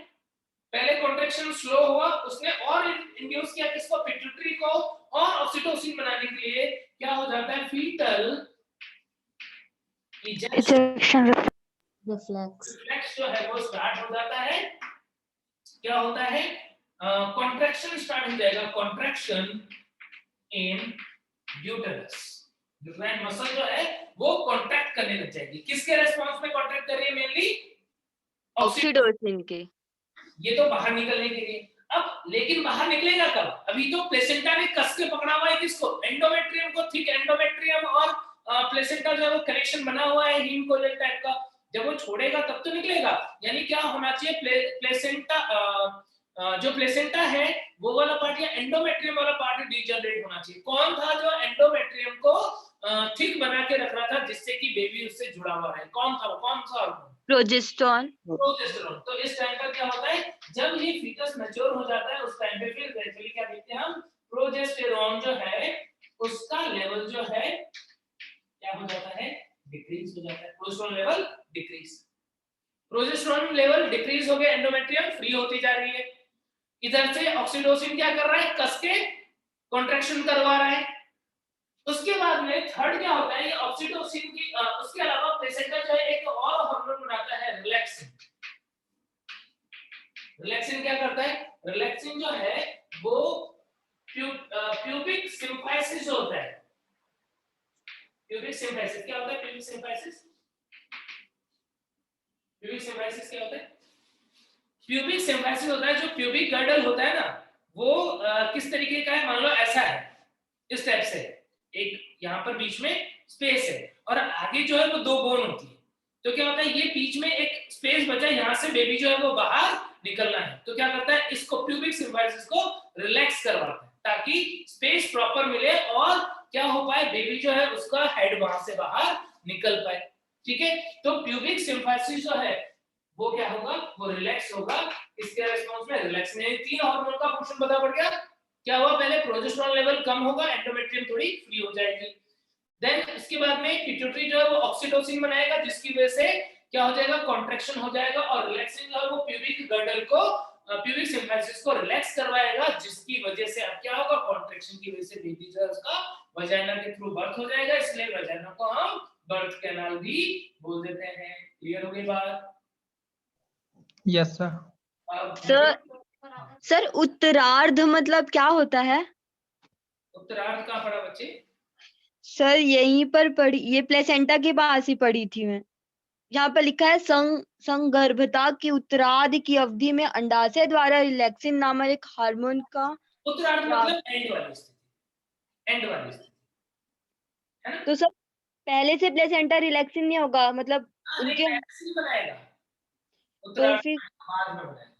पहले कॉन्ट्रैक्शन स्लो हुआ, उसने और इंड्यूस किया किसको, पिट्यूटरी को, और ऑक्सीटोसिन बनाने के लिए क्या हो जाता है, फीटल इजेक्शन रिफ्लेक्स जो है वो स्टार्ट हो जाता है, क्या होता है, कॉन्ट्रैक्शन स्टार्ट हो जाएगा, कॉन्ट्रैक्शन इन यूटेरस, यूटेराइन मसल जो है वो कॉन्ट्रैक्ट करने लग जाएगी, किसके रेस्पॉन्स में कॉन्ट्रैक्ट कर रही है, मेनली ऑक्सीटोसिन के। ये तो बाहर निकलने के लिए। अब लेकिन बाहर निकलेगा कब, अभी तो प्लेसेंटा ने कस के पकड़ा हुआ है किसको, एंडोमेट्रियम को, थिक एंडोमेट्रियम और प्लेसेंटा जो है वो कनेक्शन बना हुआ है हीम कोलेल टाइप का, जब वो छोड़ेगा तब तो निकलेगा, यानी क्या होना चाहिए, प्लेसेंटा जो प्लेसेंटा है वो वाला पार्ट या एंडोमेट्रियम वाला पार्ट डीजनरेट होना चाहिए। कौन था जो एंडोमेट्रियम को थिक बना के रख रहा था जिससे कि बेबी उससे जुड़ा हुआ रहे, कौन था वो, कौन सा हार्मोन, प्रोजेस्टेरोन। प्रोजेस्टेरोन। तो इस टाइम पर क्या होता है, जब ये फीटस मैच्योर हो जाता है उस टाइम पे फिर ग्रेजुअली क्या देखते हैं हम, प्रोजेस्टेरोन जो है उसका लेवल जो है क्या हो जाता है, डिक्रीज हो जाता है, progesterone level decrease, progesterone level decrease हो गया, एंडोमेट्रियम फ्री होती जा रही है, इधर से ऑक्सीटोसिन क्या कर रहा है, कस के कॉन्ट्रैक्शन करवा रहा है। उसके बाद में थर्ड क्या होता है, ये ऑक्सीटोसिन की उसके अलावा प्लेसेंटा जो है एक और हार्मोन बनाता है, रिलैक्सिन। रिलैक्सिन क्या करता है, रिलैक्सिन जो है वो प्यूबिक सिम्फाइसिस होता है, प्यूबिक सिम्फाइसिस क्या होता है, प्यूबिक सिम्फाइसिस, प्यूबिक सिम्फाइसिस क्या होता है, प्यूबिक सिम्फाइसिस होता है, जो प्यूबिक गर्डल होता है ना वो किस तरीके का है, मान लो ऐसा है, इस टाइप से, एक यहाँ पर बीच में स्पेस है और आगे जो है वो दो बोन होती है, तो क्या होता है, ये बीच में एक स्पेस बचा, यहाँ से बेबी जो है वो बाहर निकलना है, तो क्या करता है, इसको प्यूबिक सिम्फाइसिस को रिलैक्स करवाता है ताकि स्पेस प्रॉपर मिले और क्या हो पाए, बेबी जो है उसका हेड वहां से बाहर निकल पाए, ठीक है। तो प्यूबिक सिम्फाइसिस जो है वो क्या होगा, वो रिलैक्स होगा, इसके रिस्पांस में रिलैक्स में तीन हार्मोन का फंक्शन पता पड़ गया, क्या हुआ, पहले प्रोजेस्टेरोन लेवल कम होगा, एंडोमेट्रियम थोड़ी फ्री हो जाएगी, देन इसके बाद में पिट्यूटरी जो है वो ऑक्सीटोसिन बनाएगा जिसकी वजह से क्या हो जाएगा, कॉन्ट्रैक्शन हो जाएगा, और रिलैक्सिन जो है वो प्यूबिक गर्डल को, प्यूबिक सिम्फाइसिस को रिलैक्स करवाएगा, जिसकी वजह से अब क्या होगा, कॉन्ट्रैक्शन की वजह से बेबी जो है उसका वजाइना के थ्रू बर्थ हो जाएगा, इसलिए वजाइना को हम बर्थ कैनाल भी बोल देते हैं। क्लियर हो गई बात? Yes sir. सर उत्तरार्ध मतलब क्या होता है? उत्तरार्ध कहाँ पढ़ा बच्चे? सर यहीं पर पढ़ी, ये प्लेसेंटा के पास ही पढ़ी थी मैं, यहाँ पर लिखा है संगर्भता की उत्तरार्ध की अवधि में अंडाशय द्वारा रिलैक्सिन नामक एक हार्मोन का उत्तरार्ध मतलब एंड वाली स्थिति, एंड वाली स्थिति है ना। तो सर पहले से प्लेसेंटा रिलैक्सिन नहीं होगा, मतलब उनके बनाएगा, तो उत्तरार्ध फिर बाद में बनाएगा।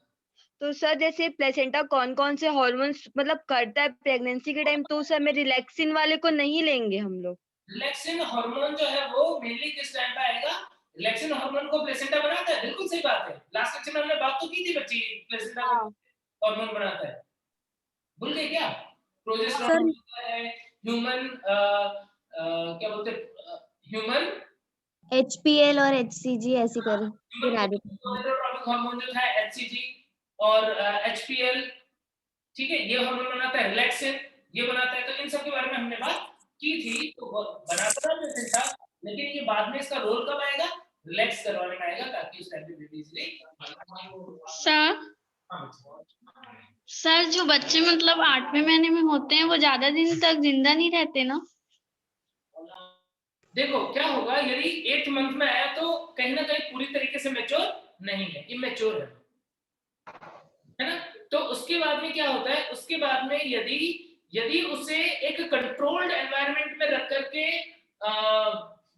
तो सर जैसे प्लेसेंटा कौन कौन से हार्मोन्स मतलब करता है प्रेगनेंसी के टाइम, तो सर में रिलैक्सिन वाले को नहीं लेंगे हम लोग? रिलैक्सिन हार्मोन जो है वो मेनली किस टाइम पे आएगा, रिलैक्सिन हार्मोन को प्लेसेंटा बनाता है, बिल्कुल सही बात है, लास्ट लेक्चर में हमने बात तो की थी बच्ची, प्लेसेंटा हार्मोन बनाता है, भूल गए क्या? प्रोजेस्टेरोन है, ह्यूमन क्या बोलते हैं, ह्यूमन HPL और HCG ऐसी कर हार्मोन जो था HCG और HPL, ठीक है, ये हार्मोन बनाता है, रिलैक्सिन ये बनाता है, तो इन सब के बारे में हमने बात की थी, तो बनाता है प्लेसेंटा, लेकिन ये बाद में इसका रोल कब आएगा, रिलैक्स करवाने में आएगा, ताकि उस टाइम पे बेबी इजीली। सर जो बच्चे मतलब 8वें महीने में होते हैं वो ज्यादा दिन तक जिंदा नहीं रहते ना? देखो क्या होगा, यदि 8th मंथ में आया तो कहीं ना कहीं पूरी तरीके से मैच्योर नहीं है, इमेच्योर है ना। तो उसके बाद में क्या होता है, उसके बाद में यदि उसे एक कंट्रोल्ड एनवायरनमेंट में रख करके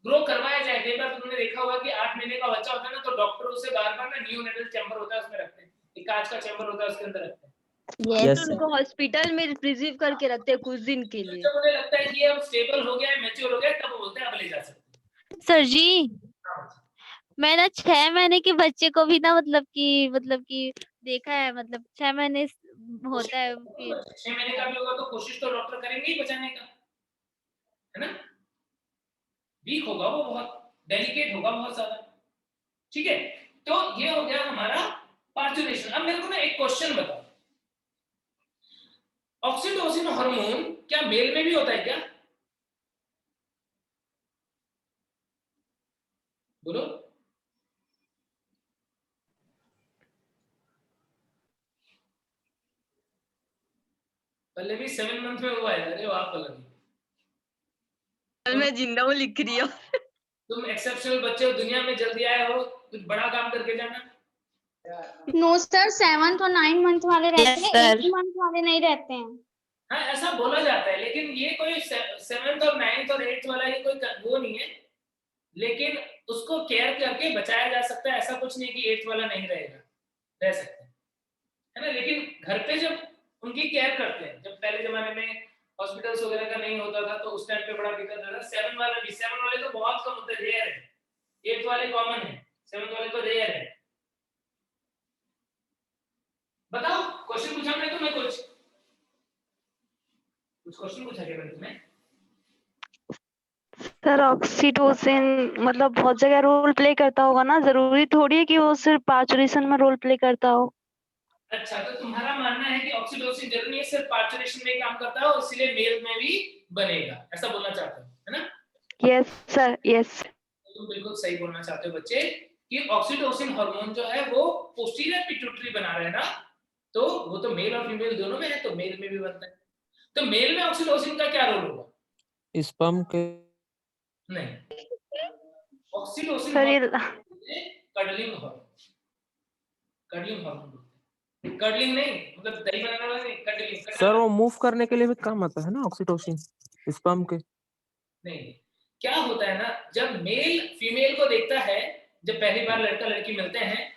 ग्रो करवाया जाए। कई बार तुमने देखा होगा कि 8 महीने का बच्चा होता है ना, तो डॉक्टर उसे बार-बार ना नियोनेटल चैम्बर होता है उसमें रखते हैं, एक कांच का चैम्बर होता है उसके अंदर रखते हैं। Yes, तो उनको हॉस्पिटल में रिसीव करके रखते हैं कुछ दिन के लिए। जब उन्हें लगता है कि अब स्टेबल हो गया है, मैच्योर हो गया है, तब वो बोलते हैं अब ले जा सकते हैं। सर जी, मैं ना 6 महीने के बच्चे को भी ना मतलब कि देखा है, मतलब 6 महीने होता है फिर 6 महीने का भी होगा तो कोशिश तो डॉक्टर करेंगे ही बचाने का, है ना। वीक होगा वो, बहुत डेलिकेट होगा, बहुत ज्यादा। ठीक है, तो ये हो गया हमारा पार्चुरेशन। अब मेरे को ना एक क्वेश्चन बताओ, ऑक्सीटोसिन हार्मोन क्या मेल में भी होता है क्या? बोलो। पहले भी 7 मंथ में हुआ है। अरे वाह पल्लवी, मैं जिंदा हूँ लिख रही हूँ। तुम एक्सेप्शनल बच्चे हो, दुनिया में जल्दी आए हो, कुछ बड़ा काम करके जाना। नो सर, 7th और 9 मंथ वाले रहते हैं, 8 मंथ वाले नहीं रहते हैं। हाँ ऐसा बोला जाता है, लेकिन ये कोई 7th और 9th और 8th वाला ये कोई वो नहीं है, लेकिन उसको केयर करके बचाया जा सकता है। ऐसा कुछ नहीं कि 8th वाला नहीं रहेगा, रह सकते हैं, है ना। लेकिन घर पे जब उनकी केयर करते हैं, जब पहले जमाने में हॉस्पिटल्स वगैरह का नहीं होता था तो उस टाइम पे बड़ा दिक्कत था। 7 वाले तो बहुत कम होते, रेयर है। 8th वाले कॉमन है, 7th वाले तो रेयर है। बताओ, क्वेश्चन पूछा मैंने तुम्हें, कुछ क्वेश्चन पूछा क्या मैंने तुम्हें? सर ऑक्सीटोसिन मतलब बहुत जगह रोल प्ले करता होगा ना, जरूरी थोड़ी है कि वो सिर्फ पार्चुरेशन में रोल प्ले करता हो। अच्छा, तो तुम्हारा मानना है कि ऑक्सीटोसिन जरूरी नहीं सिर्फ पार्चुरेशन में काम करता है और इसलिए मेल में भी बनेगा, ऐसा बोलना चाहते हो, है ना? Yes sir, yes. तुम बिल्कुल सही बोलना चाहते हो बच्चे कि ऑक्सीटोसिन हार्मोन जो है वो पोस्टीरियर पिट्यूटरी बना रहा है ना, तो वो तो मेल और फीमेल दोनों में है, तो मेल में भी बनता है। तो मेल में ऑक्सीटोसिन का क्या रोल होगा? स्पर्म के नहीं, ऑक्सीटोसिन सर ये cuddling hormone, cuddling hormone, cuddling नहीं मतलब दही बनाने वाला नहीं, कडलिंग। सर वो मूव करने के लिए भी काम आता है ना ऑक्सीटोसिन स्पर्म के? नहीं, क्या होता है ना, जब मेल फीमेल को देखता है, जब पहली बार लड़का लड़की मिलते हैं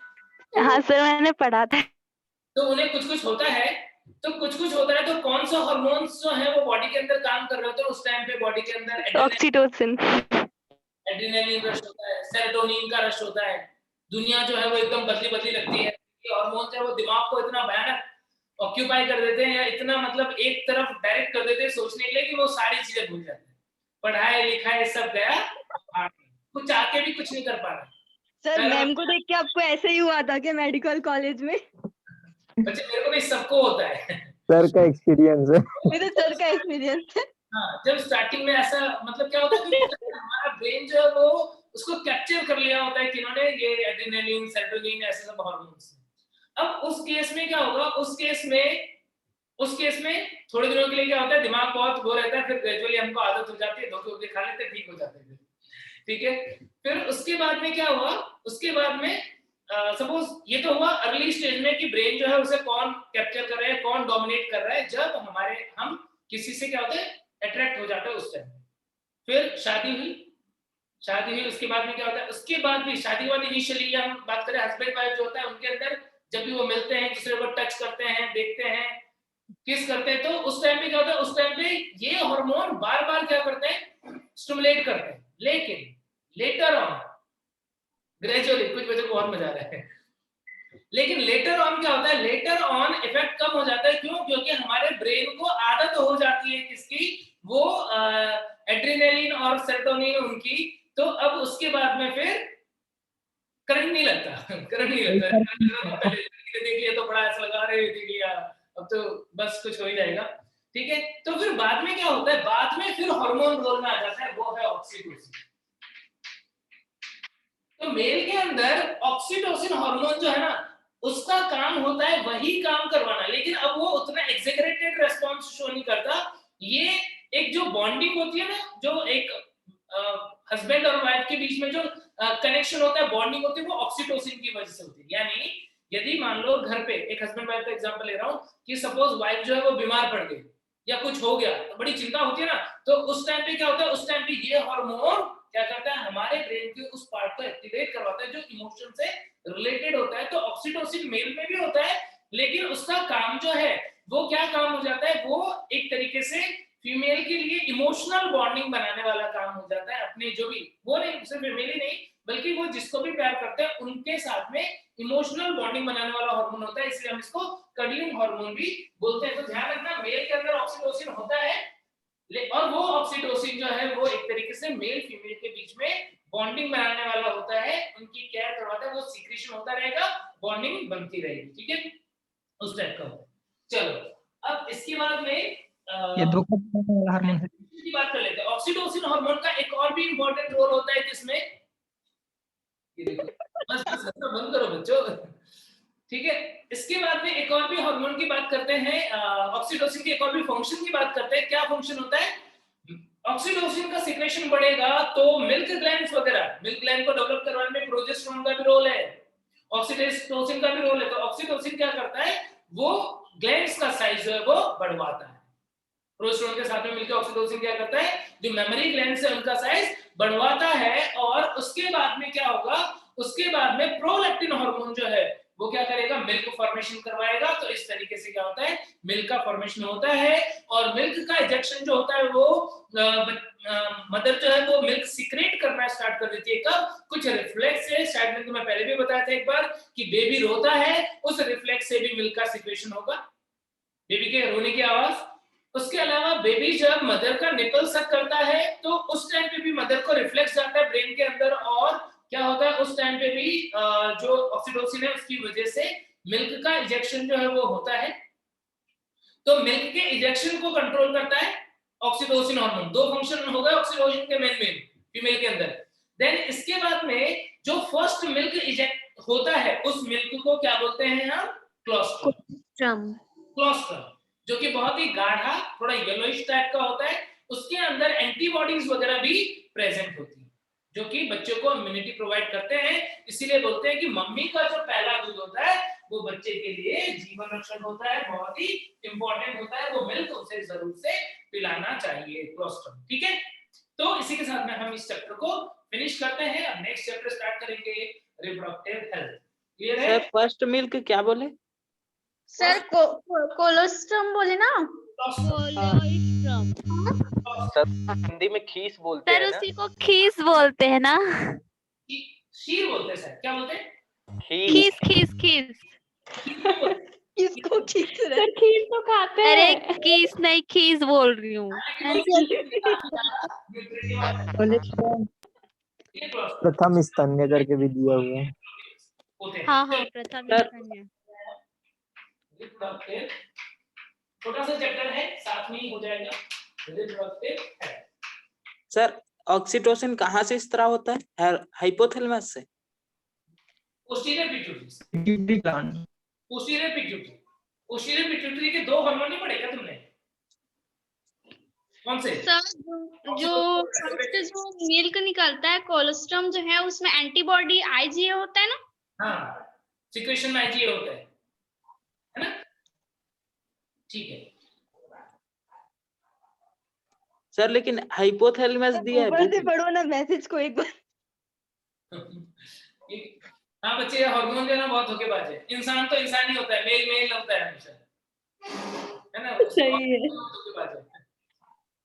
तो, हाँ सर मैंने पढ़ा था। तो उन्हें कुछ कुछ होता है, तो कौन सा हार्मोन्स जो है वो बॉडी के अंदर काम कर रहे होते हैं उस टाइम पे? बॉडी के अंदर ऑक्सीटोसिन, एड्रेनालिन रश होता है, सेरोटोनिन का रश होता है। दुनिया जो है वो एकदम बदली बदली लगती है। ये हार्मोन्स है वो दिमाग को इतना भयानक ऑक्यूपाई कर देते हैं, या इतना मतलब एक तरफ डायरेक्ट कर देते हैं सोचने के लिए कि वो सारी चीजें भूल जाते हैं। पढ़ाई लिखाई सब गया, कुछ चाह के भी कुछ नहीं कर पा रहा। सर मैम को देख के आपको ऐसे ही हुआ था कि मेडिकल कॉलेज में? बच्चे मेरे को नहीं, सबको होता है। सर का एक्सपीरियंस है। मेरे सर का एक्सपीरियंस है। हाँ, जब स्टार्टिंग में ऐसा मतलब क्या होता है कि हमारा ब्रेन जो है वो उसको कैप्चर कर लिया होता है कि इन्होंने ये एड्रेनालिन सेरोटोनिन ऐसे सब हार्मोन्स। अब उस केस में क्या होगा, उस केस में थोड़े दिनों के लिए क्या होता है, दिमाग बहुत वो रहता है, फिर ग्रेजुअली हमको आदत हो जाती है, धोखे खा लेते हैं, ठीक हो जाते हैं। ठीक है, फिर उसके बाद में क्या हुआ, उसके बाद में सपोज ये तो हुआ अर्ली स्टेज में कि ब्रेन जो है उसे कौन कैप्चर कर रहा है, कौन डोमिनेट कर रहा है, जब हम किसी से क्या होता है अट्रैक्ट हो जाता है उस टाइम। फिर शादी हुई, उसके बाद में क्या होता है, उसके बाद भी शादी के बाद इनिशियली हम बात करें हस्बैंड वाइफ जो होता है उनके अंदर जब भी वो मिलते हैं, दूसरे को टच करते हैं, देखते हैं, किस करते हैं, तो उस टाइम पे क्या होता है, उस टाइम पे ये हार्मोन बार बार क्या करते हैं, स्टिमुलेट करते हैं। लेकिन लेटर ऑन ग्रेजुअली, कुछ बच्चों को बहुत मजा आ रहा है, लेकिन लेटर ऑन क्या होता है, लेटर ऑन इफेक्ट कम हो जाता है। क्यों? क्योंकि हमारे ब्रेन को आदत हो जाती है किसकी, वो एड्रेनालिन और सेरोटोनिन उनकी, तो अब उसके बाद में फिर करंट नहीं लगता। पहले देख लिया तो बड़ा ऐसा लगा रहे देख लिया, अब तो बस कुछ हो ही जाएगा। ठीक है, तो फिर बाद में क्या होता है, बाद में फिर हार्मोन रोल में आ जाता है, वो है ऑक्सीटोसिन। तो मेल के अंदर ऑक्सीटोसिन हार्मोन जो है ना, उसका काम होता है वही काम करवाना, लेकिन अब वो उतना एक्सेगरेटेड रेस्पॉन्स शो नहीं करता। ये एक जो बॉन्डिंग होती है ना, जो एक हस्बैंड और वाइफ के बीच में जो कनेक्शन होता है, बॉन्डिंग होती है, वो ऑक्सीटोसिन की वजह से होती है। यानी यदि मान लो घर पे एक हस्बैंड वाइफ का एग्जांपल ले रहा हूँ कि सपोज वाइफ जो है वो बीमार पड़ गई या कुछ हो गया, तो बड़ी चिंता होती है ना, तो उस टाइम पे क्या होता है, उस टाइम पे ये हार्मोन क्या करता है, हमारे ब्रेन के उस पार्ट को एक्टिवेट करवाता है जो इमोशन से रिलेटेड होता है। तो ऑक्सीटोसिन मेल में भी होता है, लेकिन उसका काम जो है वो क्या काम हो जाता है, वो एक तरीके से फीमेल के लिए इमोशनल बॉन्डिंग बनाने वाला काम हो जाता है। अपने जो भी, वो नहीं सिर्फ फीमेल ही नहीं बल्कि वो जिसको भी प्यार करते हैं उनके साथ में इमोशनल बॉन्डिंग बनाने वाला हार्मोन होता है, इसलिए हम इसको कडलिंग हार्मोन भी बोलते हैं। तो ध्यान रखना, मेल के अंदर ऑक्सीटोसिन होता है, और वो ऑक्सीटोसिन जो है वो एक तरीके से मेल फीमेल के बीच में बॉन्डिंग बनाने वाला होता है, उनकी केयर करवाता है, वो सीक्रेशन होता रहेगा, बॉन्डिंग बनती रहेगी। ठीक है, उस टाइप का। चलो अब इसके बाद में ये धोखा वाला हार्मोन है। की बात कर लेते हैं। ऑक्सीटोसिन हार्मोन का एक और भी इंपॉर्टेंट रोल होता है जिसमें, ये देखो, बस बंद करो बच्चों। ठीक है, इसके बाद में एक और भी हार्मोन की बात करते हैं, ऑक्सीटोसिन की एक और भी फंक्शन की बात करते हैं। क्या फंक्शन होता है, ऑक्सीटोसिन का सिक्रेशन बढ़ेगा तो मिल्क ग्लैंड्स वगैरह, मिल्क ग्लैंड को डेवलप करवाने में प्रोजेस्टेरोन का भी रोल है, ऑक्सीटोसिन का भी रोल है। तो ऑक्सीटोसिन क्या करता है, वो ग्लैंड्स का साइज जो है वो बढ़वाता है। प्रोजेस्टेरोन के साथ में मिलकर ऑक्सीटोसिन क्या करता है, जो मेमोरी ग्लैंड्स है उनका साइज बढ़वाता है। और उसके बाद में क्या होगा, उसके बाद में प्रोलैक्टिन हार्मोन जो है वो क्या करेगा, मिल्क फॉर्मेशन करवाएगा। तो इस तरीके से क्या होता है, मिल्क का फॉर्मेशन होता है। और मिल्क का इजेक्शन जो होता है वो मदर जो है वो मिल्क सीक्रेट करना स्टार्ट कर देती है। कब, कुछ रिफ्लेक्स से, शायद में तुम्हें पहले भी बताया था एक बार कि बेबी रोता है, उस रिफ्लेक्स से भी मिल्क का सिक्रेशन होगा, बेबी के रोने की आवाज। उसके अलावा बेबी जब मदर का निपल सक करता है तो उस टाइम पे भी मदर को रिफ्लेक्स जाता है ब्रेन के अंदर, और क्या होता है उस टाइम पे भी जो ऑक्सीटोसिन है उसकी वजह से मिल्क का इजेक्शन जो है वो होता है। तो मिल्क के इजेक्शन को कंट्रोल करता है ऑक्सीटोसिन हार्मोन। दो फंक्शन हो गए ऑक्सीटोसिन के मेन फीमेल के अंदर। देन इसके बाद में जो फर्स्ट मिल्क इजेक्ट होता है उस मिल्क को क्या बोलते हैं हम, क्लोस्ट्रम। क्लोस्ट्रम जो कि बहुत ही गाढ़ा, थोड़ा येलोइश टाइप का होता है। उसके अंदर एंटीबॉडीज वगैरह भी प्रेजेंट होती है जो कि बच्चों को इम्यूनिटी प्रोवाइड करते हैं। इसीलिए बोलते हैं कि मम्मी का जो पहला दूध होता है वो बच्चे के लिए जीवन रक्षण होता है, बहुत ही इंपॉर्टेंट होता है। वो मिल्क उसे जरूर से पिलाना चाहिए, क्लोस्ट्रम। ठीक है, तो इसी के साथ में हम इस चैप्टर को फिनिश करते हैं। अब नेक्स्ट चैप्टर स्टार्ट करेंगे, रिप्रोडक्टिव हेल्थ। क्लियर है? सर फर्स्ट मिल्क क्या बोले सर कोलोस्ट्रम बोले ना, कोलोस्ट्रम। सर हिंदी में खीस बोलते सर हैं ना, उसी को खीस बोलते हैं ना, शीर बोलते हैं सर, क्या बोलते हैं, खीस खीस खीस। किसको खींच रहे सर खीर तो खाते अरे हैं। खीस नहीं खीस बोल रही हूँ। प्रथम स्तन्य करके भी दिया हुआ है। हाँ हाँ प्रथम स्तन्य। रिप्रोडक्टिव छोटा सा चैप्टर है, साथ में ही हो जाएगा। रिप्रोडक्टिव है सर, ऑक्सीटोसिन कहाँ से इस तरह होता है, हाइपोथैलेमस से? Posterior pituitary, pituitary gland. Posterior pituitary. Posterior pituitary के दो हार्मोन नहीं पढ़े क्या तुमने, कौन से? सर जो फर्स्ट जो मिल्क निकलता है कोलोस्ट्रम जो है उसमें एंटीबॉडी आईजीए होता है ना। हाँ, सिक्रेशन में आईजीए होता है ना? ठीक है सर लेकिन हाइपोथैलेमस दिया है ऊपर से बुक में। पढ़ो ना मैसेज को एक बार। हाँ बच्चे, हार्मोन जो है ना बहुत धोखेबाज है। इंसान तो इंसान ही होता है, मेल मेल होता है हमेशा, है ना? सही है। धोखेबाज है।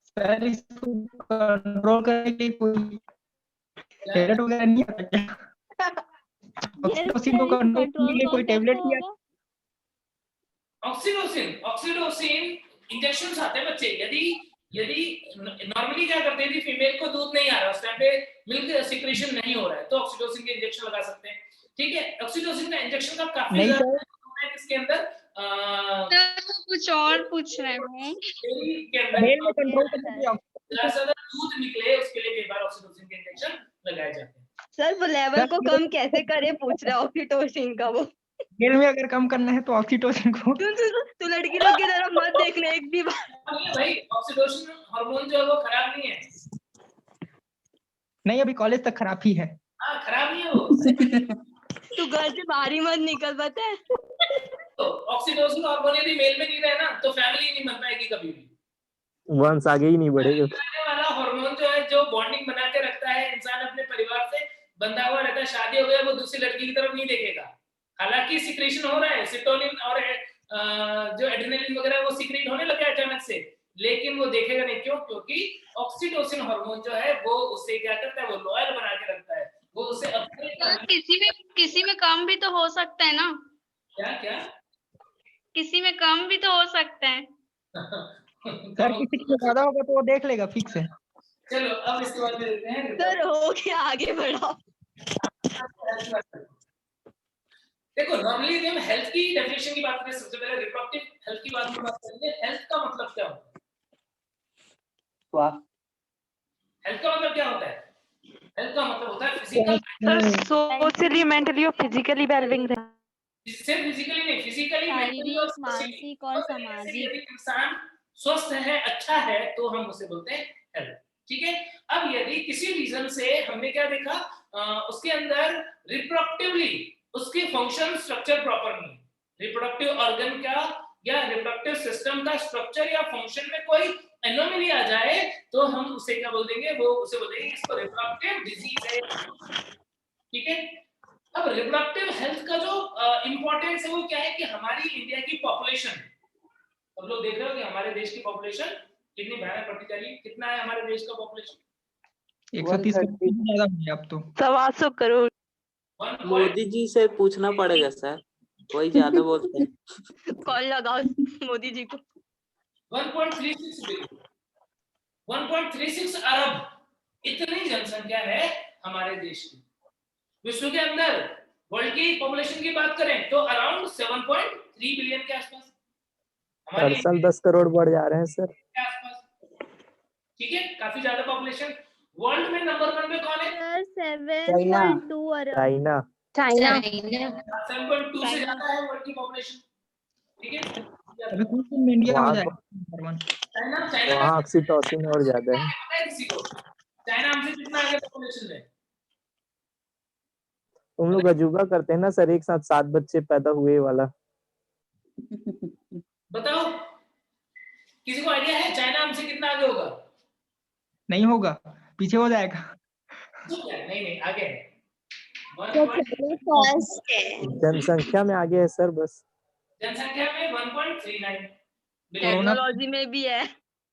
सर इसको कंट्रोल करने के लिए कोई टैबलेट वगैरह नहीं आता क्या? ऑक्सीटोसिन को कंट्रोल करने के लिए कोई टैबलेट नहीं आता? ऑक्सीटोसिन इंजेक्शन आते हैं बच्चे। यदि नॉर्मली क्या करते हैं, यदि फीमेल को दूध नहीं आ रहा, उस टाइम पे मिल्क सिक्रेशन नहीं हो रहा है, तो ऑक्सीटोसिन के इंजेक्शन लगा सकते हैं। ठीक है, ऑक्सीटोसिन का इंजेक्शन का काफी नहीं ज्यादा सर, है इसके अंदर सर कुछ और पूछ रहे हैं। डेयरी के अंदर मेल में कंट्रोल करने के लिए ज्यादा से ज्यादा दूध निकले उसके लिए कई बार ऑक्सीटोसिन के इंजेक्शन लगाए जाते हैं। सर वो लेवल को कम कैसे करे पूछ रहा ऑक्सीटोसिन का वो। मेल में अगर कम करना है तो ऑक्सीटोसिन को तू लड़की लोग की तरफ मत देखना एक भी बार। नहीं है भाई, ऑक्सीटोसिन हार्मोन जो है वो खराब नहीं है। नहीं, अभी कॉलेज तक खराब ही है। हाँ खराब नहीं है वो। तू घर से बाहर ही मत निकल, पता है। तो ऑक्सीटोसिन हार्मोन यदि मेल में नहीं रहे ना तो फैमिली नहीं बन पाएगी कभी भी। वंश आगे ही नहीं बढ़ेगा। वाला हार्मोन जो है जो बॉन्डिंग बना के रखता है, इंसान अपने परिवार से बंधा हुआ रहता है, शादी हो गया वो दूसरी लड़की की तरफ नहीं देखेगा। हालांकि सिक्रेशन हो रहा है, सेरोटोनिन और जो एड्रेनलिन वगैरह वो सिक्रेट होने लगा अचानक से, लेकिन वो देखेगा नहीं। क्यों? क्योंकि ऑक्सीटोसिन हार्मोन जो है वो उससे क्या करता है, वो लॉयल बना के रखता है, वो उसे अपने किसी में कम भी तो हो सकता है ना। क्या किसी में कम भी तो हो सकता है। सर किसी को ज्यादा होगा तो वो देख लेगा, फिक्स है। चलो अब इसके बाद में देखते हैं। सर हो गया, आगे बढ़ाओ। देखो नॉर्मली हम हेल्थ की डेफिनेशन की बात करें, सबसे पहले रिप्रोडक्टिव हेल्थ की बात करेंगे। हेल्थ का मतलब क्या होता है? हेल्थ का मतलब क्या होता है? हेल्थ का मतलब होता है फिजिकल, सोशली, मेंटली और फिजिकली वेलबींग। सिर्फ फिजिकली नहीं, फिजिकली, मेंटली और मानसिक और सामाजिक। यदि इंसान स्वस्थ है, अच्छा है, तो हम उसे बोलते हैं हेल्थ। ठीक है। अब यदि किसी रीजन से हमने क्या देखा, उसके अंदर रिप्रोडक्टिवली उसके फंक्शन स्ट्रक्चर प्रॉपर नहीं, रिप्रोडक्टिव ऑर्गन का या रिप्रोडक्टिव सिस्टम का स्ट्रक्चर या फंक्शन में कोई एनोमली आ जाए तो हम उसे क्या बोल देंगे, वो उसे बोल देंगे इसको रिप्रोडक्टिव डिजीज है। ठीक है। अब रिप्रोडक्टिव हेल्थ का जो इंपॉर्टेंस है वो क्या है कि हमारी इंडिया की पॉपुलेशन, सब लोग देख रहे हो कि हमारे देश की पॉपुलेशन कितनी भयानक बढ़ती जा रही है। कितना है हमारे देश का पॉपुलेशन? 130 करोड़ ज्यादा हो गया अब तो। 125 करोड़। मोदी जी से पूछना पड़ेगा सर, वही ज्यादा बोलते हैं। कॉल लगाओ मोदी जी को। 1.36 बिलियन, 1.36 अरब इतनी जनसंख्या है हमारे देश की। विश्व के अंदर वर्ल्ड की पॉपुलेशन की बात करें तो अराउंड 7.3 बिलियन के आसपास हर साल 10 करोड़ बढ़ जा रहे हैं सर। ठीक है, काफी ज्यादा पॉपुलेशन। वर्ल्ड में नंबर 1 पे कौन है? 7.2 अरब। चाइना। 7.2 से ज्यादा है वर्ल्ड की पॉपुलेशन। ठीक है, अभी कुछ दिन में इंडिया हो जाएगा नंबर 1। चाइना वहाँ ऑक्सीटोसिन और ज्यादा है। पता है किसी को चाइना हमसे कितना आगे पॉपुलेशन में? तुम लोग अजूबा करते हैं ना सर, एक साथ 7 बच्चे पैदा हुए वाला। बताओ किसी को आइडिया है चाइना हमसे कितना आगे होगा? नहीं होगा, पीछे हो जाएगा। नहीं आगे है। जनसंख्या में आगे है सर, बस जनसंख्या में 1.39। टेक्नोलॉजी में भी है।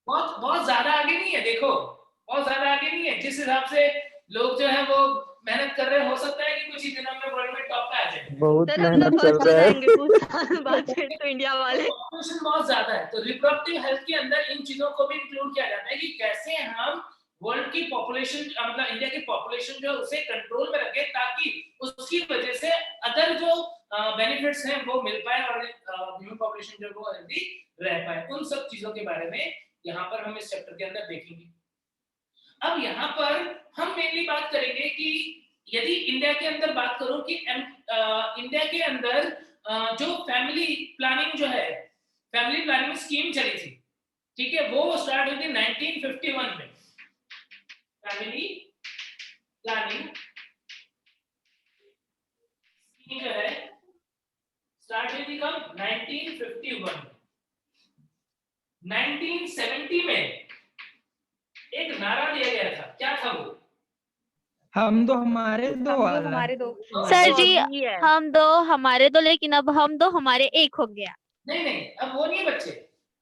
बहुत ज्यादा आगे नहीं है। देखो बहुत ज्यादा आगे नहीं है। जिस हिसाब से लोग जो है वो मेहनत कर रहे, हो सकता है कि कुछ ही दिनों में वर्ल्ड में टॉप पे आ जाए। बहुत मेहनत चल रहा है। कुछ साल बाद फिर तो इंडिया वाले। पॉपुलेशन बहुत ज्यादा है तो रिप्रोडक्टिव हेल्थ के अंदर इन चीजों को भी इंक्लूड किया जाता है कि कैसे हम वर्ल्ड की पॉपुलेशन, मतलब इंडिया की पॉपुलेशन जो है उसे कंट्रोल में रखें ताकि उसकी वजह से अदर जो बेनिफिट्स हैं वो मिल पाए और ह्यूमन पॉपुलेशन जो वो हेल्दी रह पाए। उन सब चीजों के बारे में यहाँ पर हम इस चैप्टर के अंदर देखेंगे। अब यहाँ पर हम मेनली बात करेंगे कि यदि इंडिया के अंदर बात करूं कि इंडिया के अंदर जो फैमिली प्लानिंग जो है, फैमिली प्लानिंग स्कीम चली थी, ठीक है, वो स्टार्ट हुई थी 1951 में। फैमिली प्लानिंग स्कीम जो है स्टार्ट हुई थी कब? 1951। 1970 में एक नारा दिया गया था, क्या था वो? हम दो हमारे दो वाला। हमारे दो। सर जी हम दो हमारे दो, लेकिन अब हम दो हमारे एक हो गया। नहीं अब वो नहीं है बच्चे।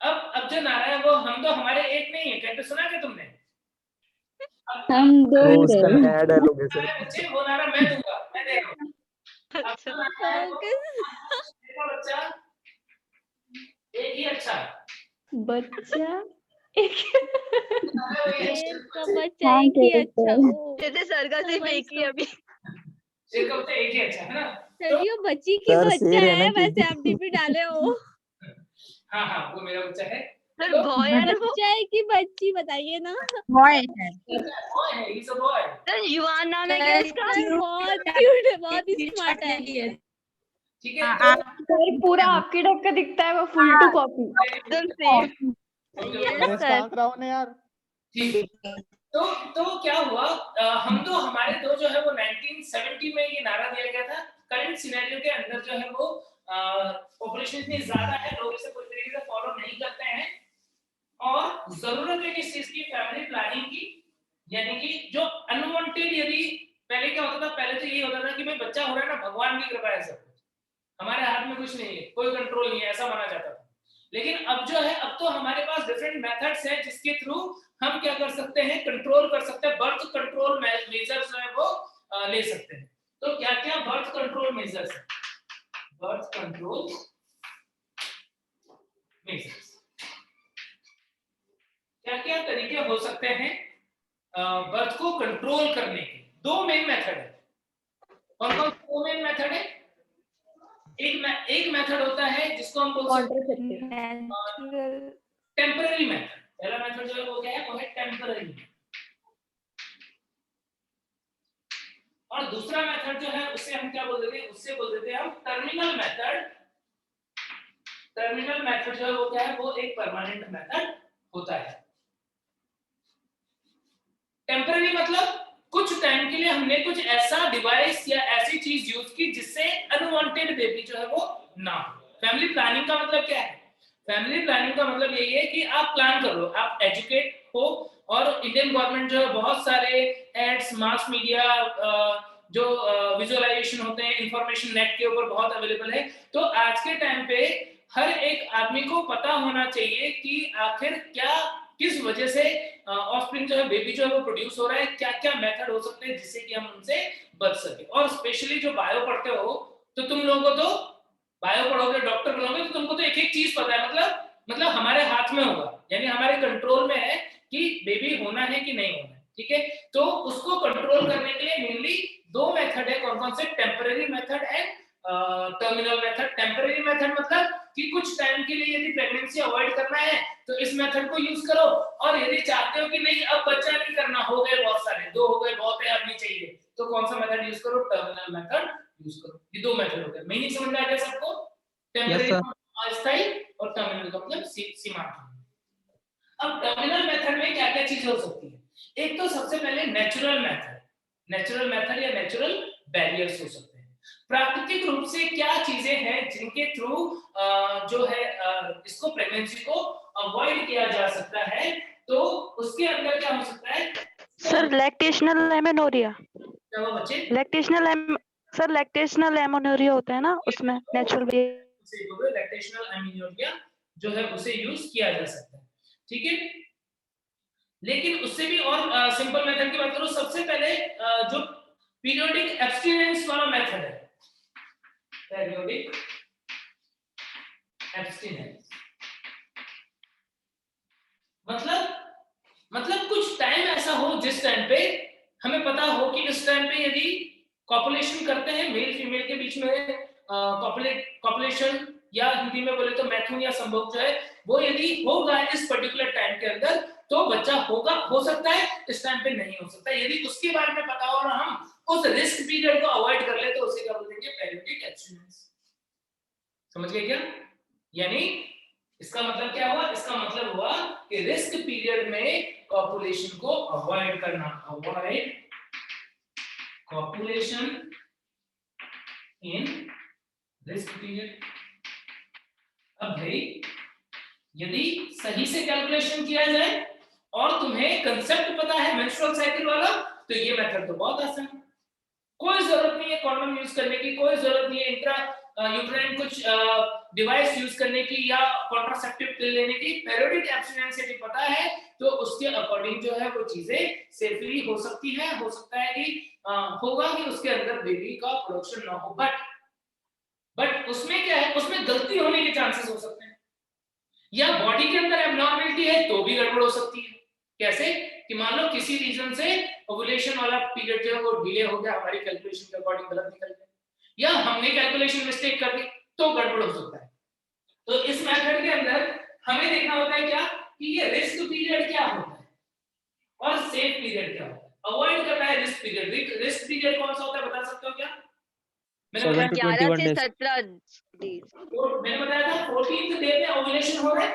अब जो नारा है वो हम दो हमारे एक नहीं है। कहते सुना क्या तुमने? हम दो वो उसका नया डायलॉग है सर। बच्चे वो नारा मैं दूंगा, मैं दे रहा हूं। अब जो नारा है वो देखो बच्चा एक ही अच्छा बच्चा इसका बच्चा एक ही अच्छा हो। जैसे सरगा से फेंकी अभी। एक बच्चा एक ही अच्छा है ना। सर जी वो बच्ची की सर, बच्चा शेर है ना है, कि- वैसे आप डीपी डाले हो। हाँ वो मेरा बच्चा है। सर बॉय है ना वो? बच्चा है कि बच्ची बताइए ना। बॉय है। बॉय है, he's a boy. सर युवान नाम है क्या उसका? सर बहुत क्यूट है, बहुत ही स्मार्ट है। ठीक है, हाँ, तो पूरा आपकी टाइप का दिखता है वो, फुल टू कॉपी। एकदम सेम। Yes sir. यार ठीक। तो क्या हुआ, हम तो हमारे दो जो है वो 1970 में ये नारा दिया गया था। करंट सिनेरियो के अंदर जो है वो पॉपुलेशन इतनी ज्यादा है, लोग इसे पूरी तरीके से फॉलो नहीं करते हैं और जरूरत है किस चीज की, फैमिली प्लानिंग की। यानी कि जो अनवांटेड, यदि पहले क्या होता था, पहले तो ये होता था कि भाई बच्चा हो रहा है ना, भगवान की कृपा है, सब कुछ हमारे हाथ में कुछ नहीं है, कोई कंट्रोल नहीं है, ऐसा माना जाता था। लेकिन अब जो है, अब तो हमारे पास डिफरेंट मेथड्स हैं जिसके थ्रू हम क्या कर सकते हैं, कंट्रोल कर सकते हैं, बर्थ कंट्रोल मेजर्स जो है वो ले सकते हैं। तो क्या क्या बर्थ कंट्रोल मेजर्स है? बर्थ कंट्रोल मेजर्स क्या क्या तरीके हो सकते हैं बर्थ को कंट्रोल करने के? दो मेन मेथड है। कौन कौन दो मेन मेथड है? एक मेथड होता है जिसको हम बोल सकते हैं टेम्पररी मेथड। पहला मेथड जो है वो क्या है, वो है टेम्पररी। और दूसरा मेथड जो है उससे हम क्या बोल देते हैं, उससे बोल देते हैं हम टर्मिनल मेथड। टर्मिनल मेथड जो है वो क्या है, वो एक परमानेंट मेथड होता है। टेम्पररी मतलब कुछ टाइम के लिए हमने कुछ ऐसा डिवाइस या ऐसी चीज यूज की जिससे अनवांटेड बेबी जो है वो ना हो। फैमिली प्लानिंग का मतलब क्या है? फैमिली प्लानिंग का मतलब यही है कि आप प्लान कर लो, आप एजुकेट हो, और इंडियन गवर्नमेंट जो है बहुत सारे एड्स, मास मीडिया जो विजुअलाइजेशन होते हैं, इंफॉर्मेशन नेट के ऊपर बहुत अवेलेबल है। तो आज के टाइम पे हर एक आदमी को पता होना चाहिए कि आखिर क्या, किस वजह से ऑफस्प्रिंग जो है, बेबी जो है वो प्रोड्यूस हो रहा है, क्या क्या मेथड हो सकते हैं जिससे कि हम उनसे बच सके। और स्पेशली जो बायो पढ़ते हो, तो तुम लोगों को तो बायो पढ़ोगे, डॉक्टर बनोगे, तो तुमको तो एक एक चीज पता है, मतलब हमारे हाथ में होगा, यानी हमारे कंट्रोल में है कि बेबी होना है कि नहीं होना है। ठीक है, तो उसको कंट्रोल करने के लिए मेनली दो मेथड है। कौन कौन से? Temporary method and terminal method. Temporary method मतलब कि कुछ टाइम के लिए यदि प्रेगनेंसी अवॉइड करना है तो इस मेथड को यूज करो, और यदि चाहते हो कि नहीं अब बच्चा नहीं करना, हो गए बहुत सारे, दो हो गए बहुत है, अब नहीं चाहिए, तो कौन सा मेथड यूज करो? टर्मिनल मेथड यूज करो। ये दो मेथड हो गए। मेनी समझ में आ गया सबको? टेम्पररी अस्थायी और टर्मिनल का मतलब सीमांत। अब टर्मिनल मेथड में क्या क्या चीजें हो सकती है? एक तो सबसे पहले नेचुरल मेथड या नेचुरल बैरियर्स हो सकते हैं। प्राकृतिक रूप से क्या चीजें हैं जिनके थ्रू जो है इसको, प्रेगनेंसी को अवॉइड किया जा सकता है? तो उसके अंदर क्या हो सकता है? Sir lactational amenorrhoea. क्या वो बच्चे? लैक्टेशनल एमेनोरिया होता है ना, उसमें नेचुरल लैक्टेशनल एमेनोरिया जो है उसे यूज किया जा सकता है। ठीक है, लेकिन उससे भी और सिंपल मेथड की बात करो, सबसे पहले जो पीरियोडिक एब्स्टिनेंस वाला मेथड है, पीरियोडिक एब्स्टिनेंस मतलब कुछ टाइम ऐसा हो जिस टाइम पे हमें पता हो कि इस टाइम पे यदि कॉपुलेशन करते हैं, मेल फीमेल के बीच में कॉपुलेशन, या हिंदी में बोले तो मैथुन या संभोग जो है वो यदि होगा इस पर्टिकुलर टाइम के अंदर, तो बच्चा होगा, हो सकता है, इस टाइम पे नहीं हो सकता। यदि उसके बारे में पता हो और हम उस रिस्क पीरियड को अवॉइड कर ले तो उसे क्या बोलेंगे? Periodic abstinence. समझ गए क्या? यानी इसका मतलब क्या हुआ? इसका मतलब हुआ कि रिस्क पीरियड में कॉपुलेशन को अवॉइड करना, avoid copulation in risk period. अब भाई यदि सही से कैलकुलेशन किया जाए और तुम्हें कंसेप्ट पता है मेंस्ट्रुअल साइकिल वाला, तो ये मेथड तो बहुत आसान है। कोई जरूरत नहीं है कॉन्डोम यूज करने की, कोई जरूरत नहीं है इंट्रा यूट्राइन कुछ डिवाइस यूज करने की या कॉन्ट्रासेप्टिव पिल लेने की। पीरियोडिक एब्स्टिनेंस यदि पता है तो उसके अकॉर्डिंग जो है वो चीजें सेफली हो सकती है। हो सकता है कि होगा कि उसके अंदर बेबी का प्रोडक्शन ना हो, बट उसमें क्या है, उसमें गलती होने के चांसेस हो सकते हैं, या बॉडी के अंदर एब्नॉर्मलिटी है तो भी गड़बड़ हो सकती है। कैसे? कि मान लो किसी रीजन से ओवुलेशन वाला पीरियड जो है वो डिले हो गया, हमारी कैलकुलेशन के अकॉर्डिंग गलत निकल गया, या हमने कैलकुलेशन मिस्टेक कर दी तो गड़बड़ हो सकता है। तो इस मेथड के अंदर हमें देखना होता है क्या कि ये रिस्क पीरियड क्या होता है और सेफ पीरियड क्या होता है। अवॉइड करना है रिस्क पीरियड। रिस्क पीरियड कौन सा होता है बता सकते हो क्या? मैंने 7 to 11 21 से days. 17 डेज। मैंने बताया था 14th डे पे ओव्यूलेशन हो रहा है।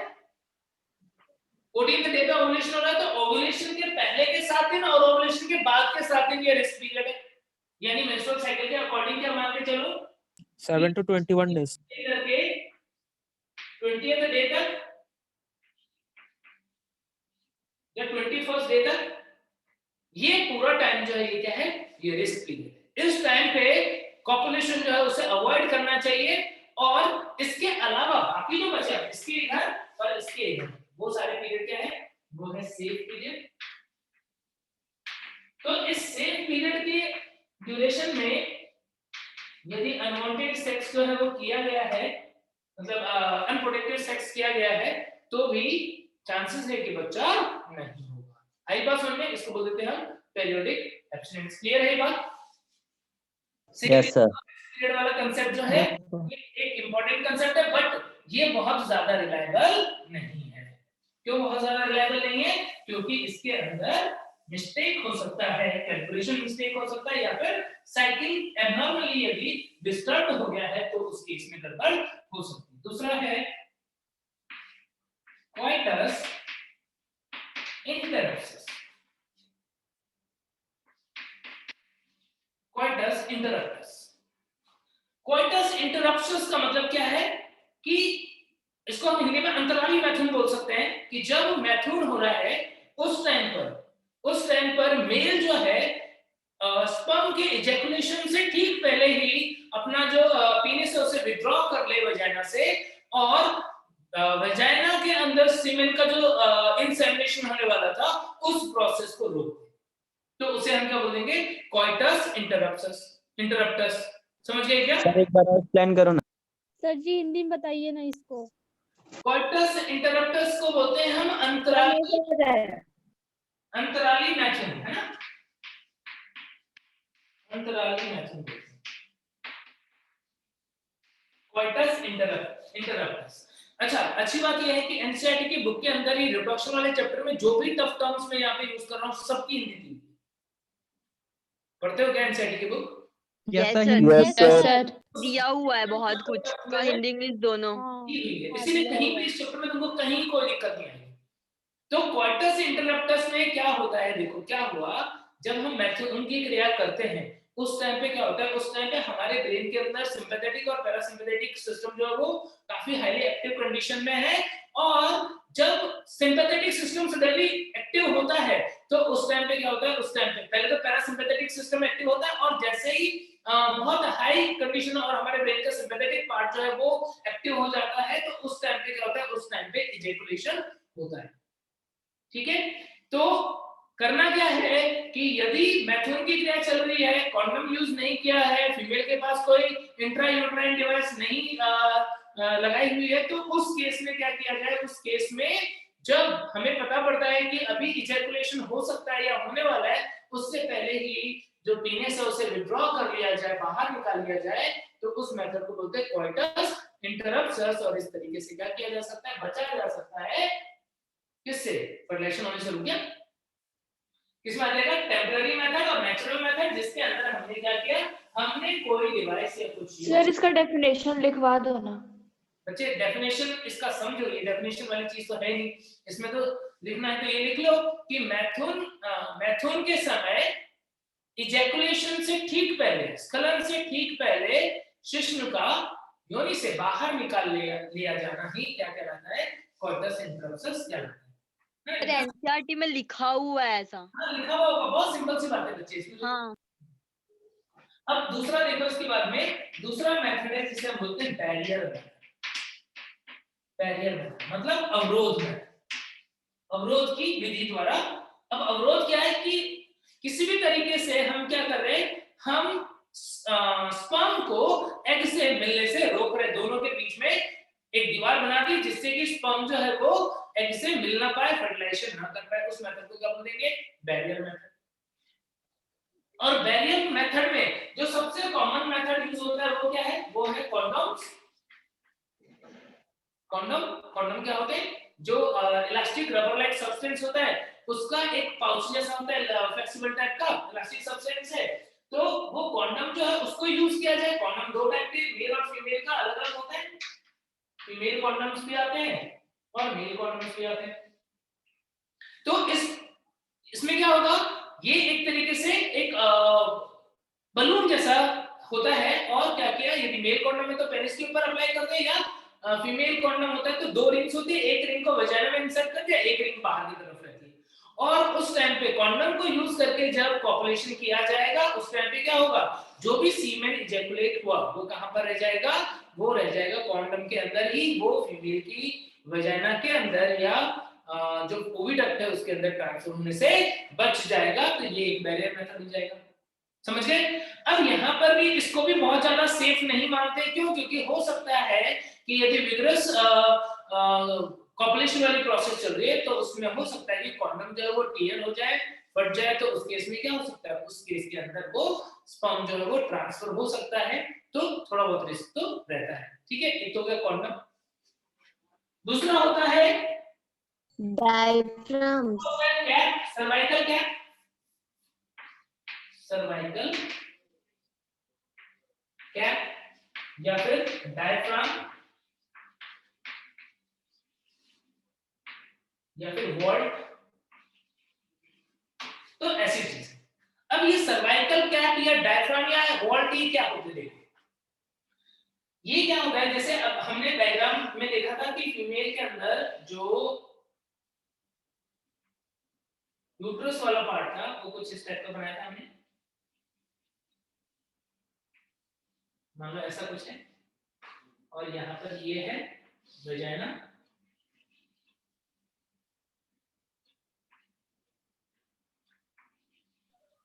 14th डे पे ओव्यूलेशन हो रहा है, तो ओव्यूलेशन के पहले के 7 दिन और ओव्यूलेशन के बाद के 7 दिन ये रिस्क पीरियड है। यानी मेंस्ट्रुअल साइकिल के अकॉर्डिंग क्या मान के चलो 7 to 21 days. करके 20th डे तक या 21st डे तक ये पूरा टाइम जो है ये क्या है, ये रिस्क पीरियड है। इस टाइम पे कॉपुलेशन जो है उसे अवॉइड करना चाहिए और इसके अलावा बाकी जो बचा है इसके इधर और इसके इधर वो सारे पीरियड क्या है, वो है सेफ पीरियड। तो इस सेफ पीरियड के ड्यूरेशन में यदि अनवांटेड सेक्स जो है वो किया गया है, मतलब अनप्रोटेक्टेड सेक्स किया गया है, तो भी चांसेस है कि बच्चा नहीं होगा। आई बात समझ में? इसको बोल देते हैं हम पीरियोडिक एब्स्टिनेंस। क्लियर है ये बात? Yes sir. पीरियड वाला कांसेप्ट जो है ये एक इंपॉर्टेंट कांसेप्ट है, बट ये बहुत ज्यादा रिलायबल नहीं है। क्यों बहुत ज्यादा रिलायबल नहीं है? क्योंकि इसके अंदर मिस्टेक हो सकता है, कैलकुलेशन मिस्टेक हो सकता है, या फिर साइकिल एबनॉर्मली यदि डिस्टर्ब हो गया है तो उस केस में गड़बड़ हो सकती है। दूसरा है coitus interruptus। coitus interruptus। coitus interruptus का मतलब क्या है कि इसको हम हिंदी में अंतराली मैथुन बोल सकते हैं कि जब मैथुन हो रहा है उस टाइम पर मेल जो है स्पर्म के इजैकुलेशन से ठीक पहले ही अपना जो पीनिस है उसे विथड्रॉ कर ले वजाइना से, और वजाइना के अंदर सीमेन का जो इंसेमिनेशन होने वाला था उस प्रोसेस को रोक दे। तो उसे हम क्या बोलेंगे? coitus interruptus। समझ गए क्या? सर एक बार और एक्सप्लेन करो ना। सर जी हिंदी में बताइए ना इसको। coitus interruptus को बोलते हैं हम अंतराली मैथुन, है ना? अंतराली मैथुन coitus interruptus। अच्छा, अच्छी बात यह है कि एनसीईआरटी की बुक के अंदर ही रिप्रोडक्शन वाले चैप्टर में जो भी टफ टर्म्स में यहाँ पे यूज कर रहा हूँ सबकी हिंदी थी। पढ़ते हो क्या एनसीईआरटी की book? Yes sir, sir. Yes sir. दिया हुआ है बहुत कुछ का, हिंदी इंग्लिश दोनों। इसीलिए कहीं भी इस चैप्टर में तुमको कहीं कोई दिक्कत नहीं आएगी। तो coitus interruptus में क्या होता है, देखो क्या हुआ, जब हम मैथुन की क्रिया करते हैं उस टाइम पे क्या होता है, उस टाइम पे हमारे ब्रेन के अंदर सिंपैथेटिक और पैरासिम्पैथेटिक सिस्टम जो है वो काफी हाईली एक्टिव कंडीशन में है, और जब सिंपैथेटिक सिस्टम सडनली एक्टिव होता है तो उस टाइम पे क्या होता है, उस टाइम पे पहले तो पैरासिम्पैथेटिक सिस्टम एक्टिव होता है, और जैसे ही बहुत हाई कंडीशन और हमारे ब्रेन का सिंपैथेटिक पार्ट जो है वो एक्टिव हो जाता है, तो उस टाइम पे क्या होता है, उस टाइम पे इजैकुलेशन होता है। ठीक है, तो करना क्या है कि यदि मैथुन की क्रिया चल रही है, कॉन्डोम यूज नहीं किया है, फीमेल के पास कोई इंट्रा यूट्राइन डिवाइस नहीं लगाई हुई है, तो उस केस में क्या किया जाए, उस केस में जब हमें पता पड़ता है कि अभी इजैकुलेशन हो सकता है या होने वाला है, उससे पहले ही जो पीनिस है उसे विथड्रॉ कर लिया जाए, बाहर निकाल लिया जाए, तो उस मेथड को बोलते हैं coitus interruptus। और इस तरीके से क्या किया जा सकता है, बचाया जा सकता है किससे, फर्टिलाइजेशन होने से रुक गया। किसमें आ जाएगा, टेम्पररी मेथड और नेचुरल मेथड, जिसके अंदर हमने क्या किया, हमने कोई डिवाइस या कुछ सर इसका डेफिनेशन लिखवा दो ना। बच्चे डेफिनेशन इसका समझो, ये डेफिनेशन वाली चीज तो है नहीं, इसमें तो लिखना है तो ये लिख लो कि मैथुन के समय इजैकुलेशन से ठीक पहले, स्खलन से ठीक पहले शिश्न का योनि से बाहर निकाल लिया जाना ही क्या कहलाता है, coitus interruptus कहलाता है। एनसीईआरटी में लिखा हुआ है ऐसा। हाँ, लिखा हुआ होगा, बहुत सिंपल सी बात है बच्चे इसमें। हाँ। अब दूसरा देखो, इसके बाद में दूसरा मेथड है जिसे हम बोलते हैं बैरियर मेथड। बैरियर मेथड मतलब अवरोध मेथड, अवरोध की विधि द्वारा। अब अवरोध क्या है कि किसी भी तरीके से हम क्या कर रहे हैं, हम स्पर्म को एग से मिलने से रोक रहे, दोनों के बीच में एक दीवार बना दी जिससे कि स्पर्म जो है वो एग से मिल ना पाए, फर्टिलाइजेशन ना कर पाए। उस मेथड को क्या बोलेंगे, बैरियर मेथड। और बैरियर मेथड में जो सबसे कॉमन मेथड यूज होता है वो क्या है, वो है कॉन्डोम। कॉन्डोम क्या होते हैं, जो इलास्टिक रबर लाइक सब्सटेंस होता है उसका एक पाउच जैसा होता है, फ्लेक्सिबल टाइप का इलास्टिक सब्सटेंस है, तो वो कॉन्डम जो है उसको यूज किया जाए। कॉन्डम दो टाइप के, मेल और फीमेल का अलग अलग होता है। फीमेल कॉन्डम्स भी आते हैं और मेल कॉन्डम्स भी आते हैं। तो इसमें क्या होगा, ये एक तरीके से एक बलून जैसा होता है। और क्या किया, यदि मेल कॉन्डम है तो पेनिस के ऊपर अप्लाई कर दे, या फीमेल कॉन्डम होता है तो दो रिंग्स होती है, एक रिंग को वजाइना में इंसर्ट कर दिया, एक रिंग बाहर की तरफ रहती है। और उस टाइम पे कॉन्डम को यूज करके जब कॉपुलेशन किया जाएगा उस टाइम पे क्या होगा, जो भी सीमेन इजैकुलेट हुआ वो कहां पर रह जाएगा, वो रह जाएगा कॉन्डम के अंदर ही, वो फीमेल की वजाइना के अंदर या जो ओविडक्ट है उसके अंदर ट्रांसफर होने से बच जाएगा। तो ये एक बैरियर मेथड हो जाएगा, समझ गए। अब यहाँ पर भी इसको भी बहुत ज्यादा सेफ नहीं मानते, क्यों, क्योंकि हो सकता है कि यदि विग्रस कॉपुलेशन वाली प्रोसेस चल रही है तो उसमें हो सकता है कि कॉन्डम जो है वो टीयर हो जाए, फट जाए, तो उस केस में क्या हो सकता है, उस केस के अंदर वो स्पर्म जो है वो ट्रांसफर हो सकता है, तो थोड़ा बहुत रिस्क तो रहता है। ठीक है, एक तो हो गया कॉन्डम। दूसरा होता है diaphragm, cap, cervical cap, cervical cap या फिर डायफ्राम या फिर वॉल्ट, तो ऐसी चीज। अब ये सर्वाइकल कैप या डायफ्राम या वॉल्ट ये क्या होते हैं, देखो ये क्या होता है, जैसे अब हमने डायग्राम में देखा था कि फीमेल के अंदर जो यूट्रस वाला पार्ट था वो कुछ इस टाइप का बनाया था हमने, मान लो ऐसा कुछ है, और यहाँ पर ये है वजाइना,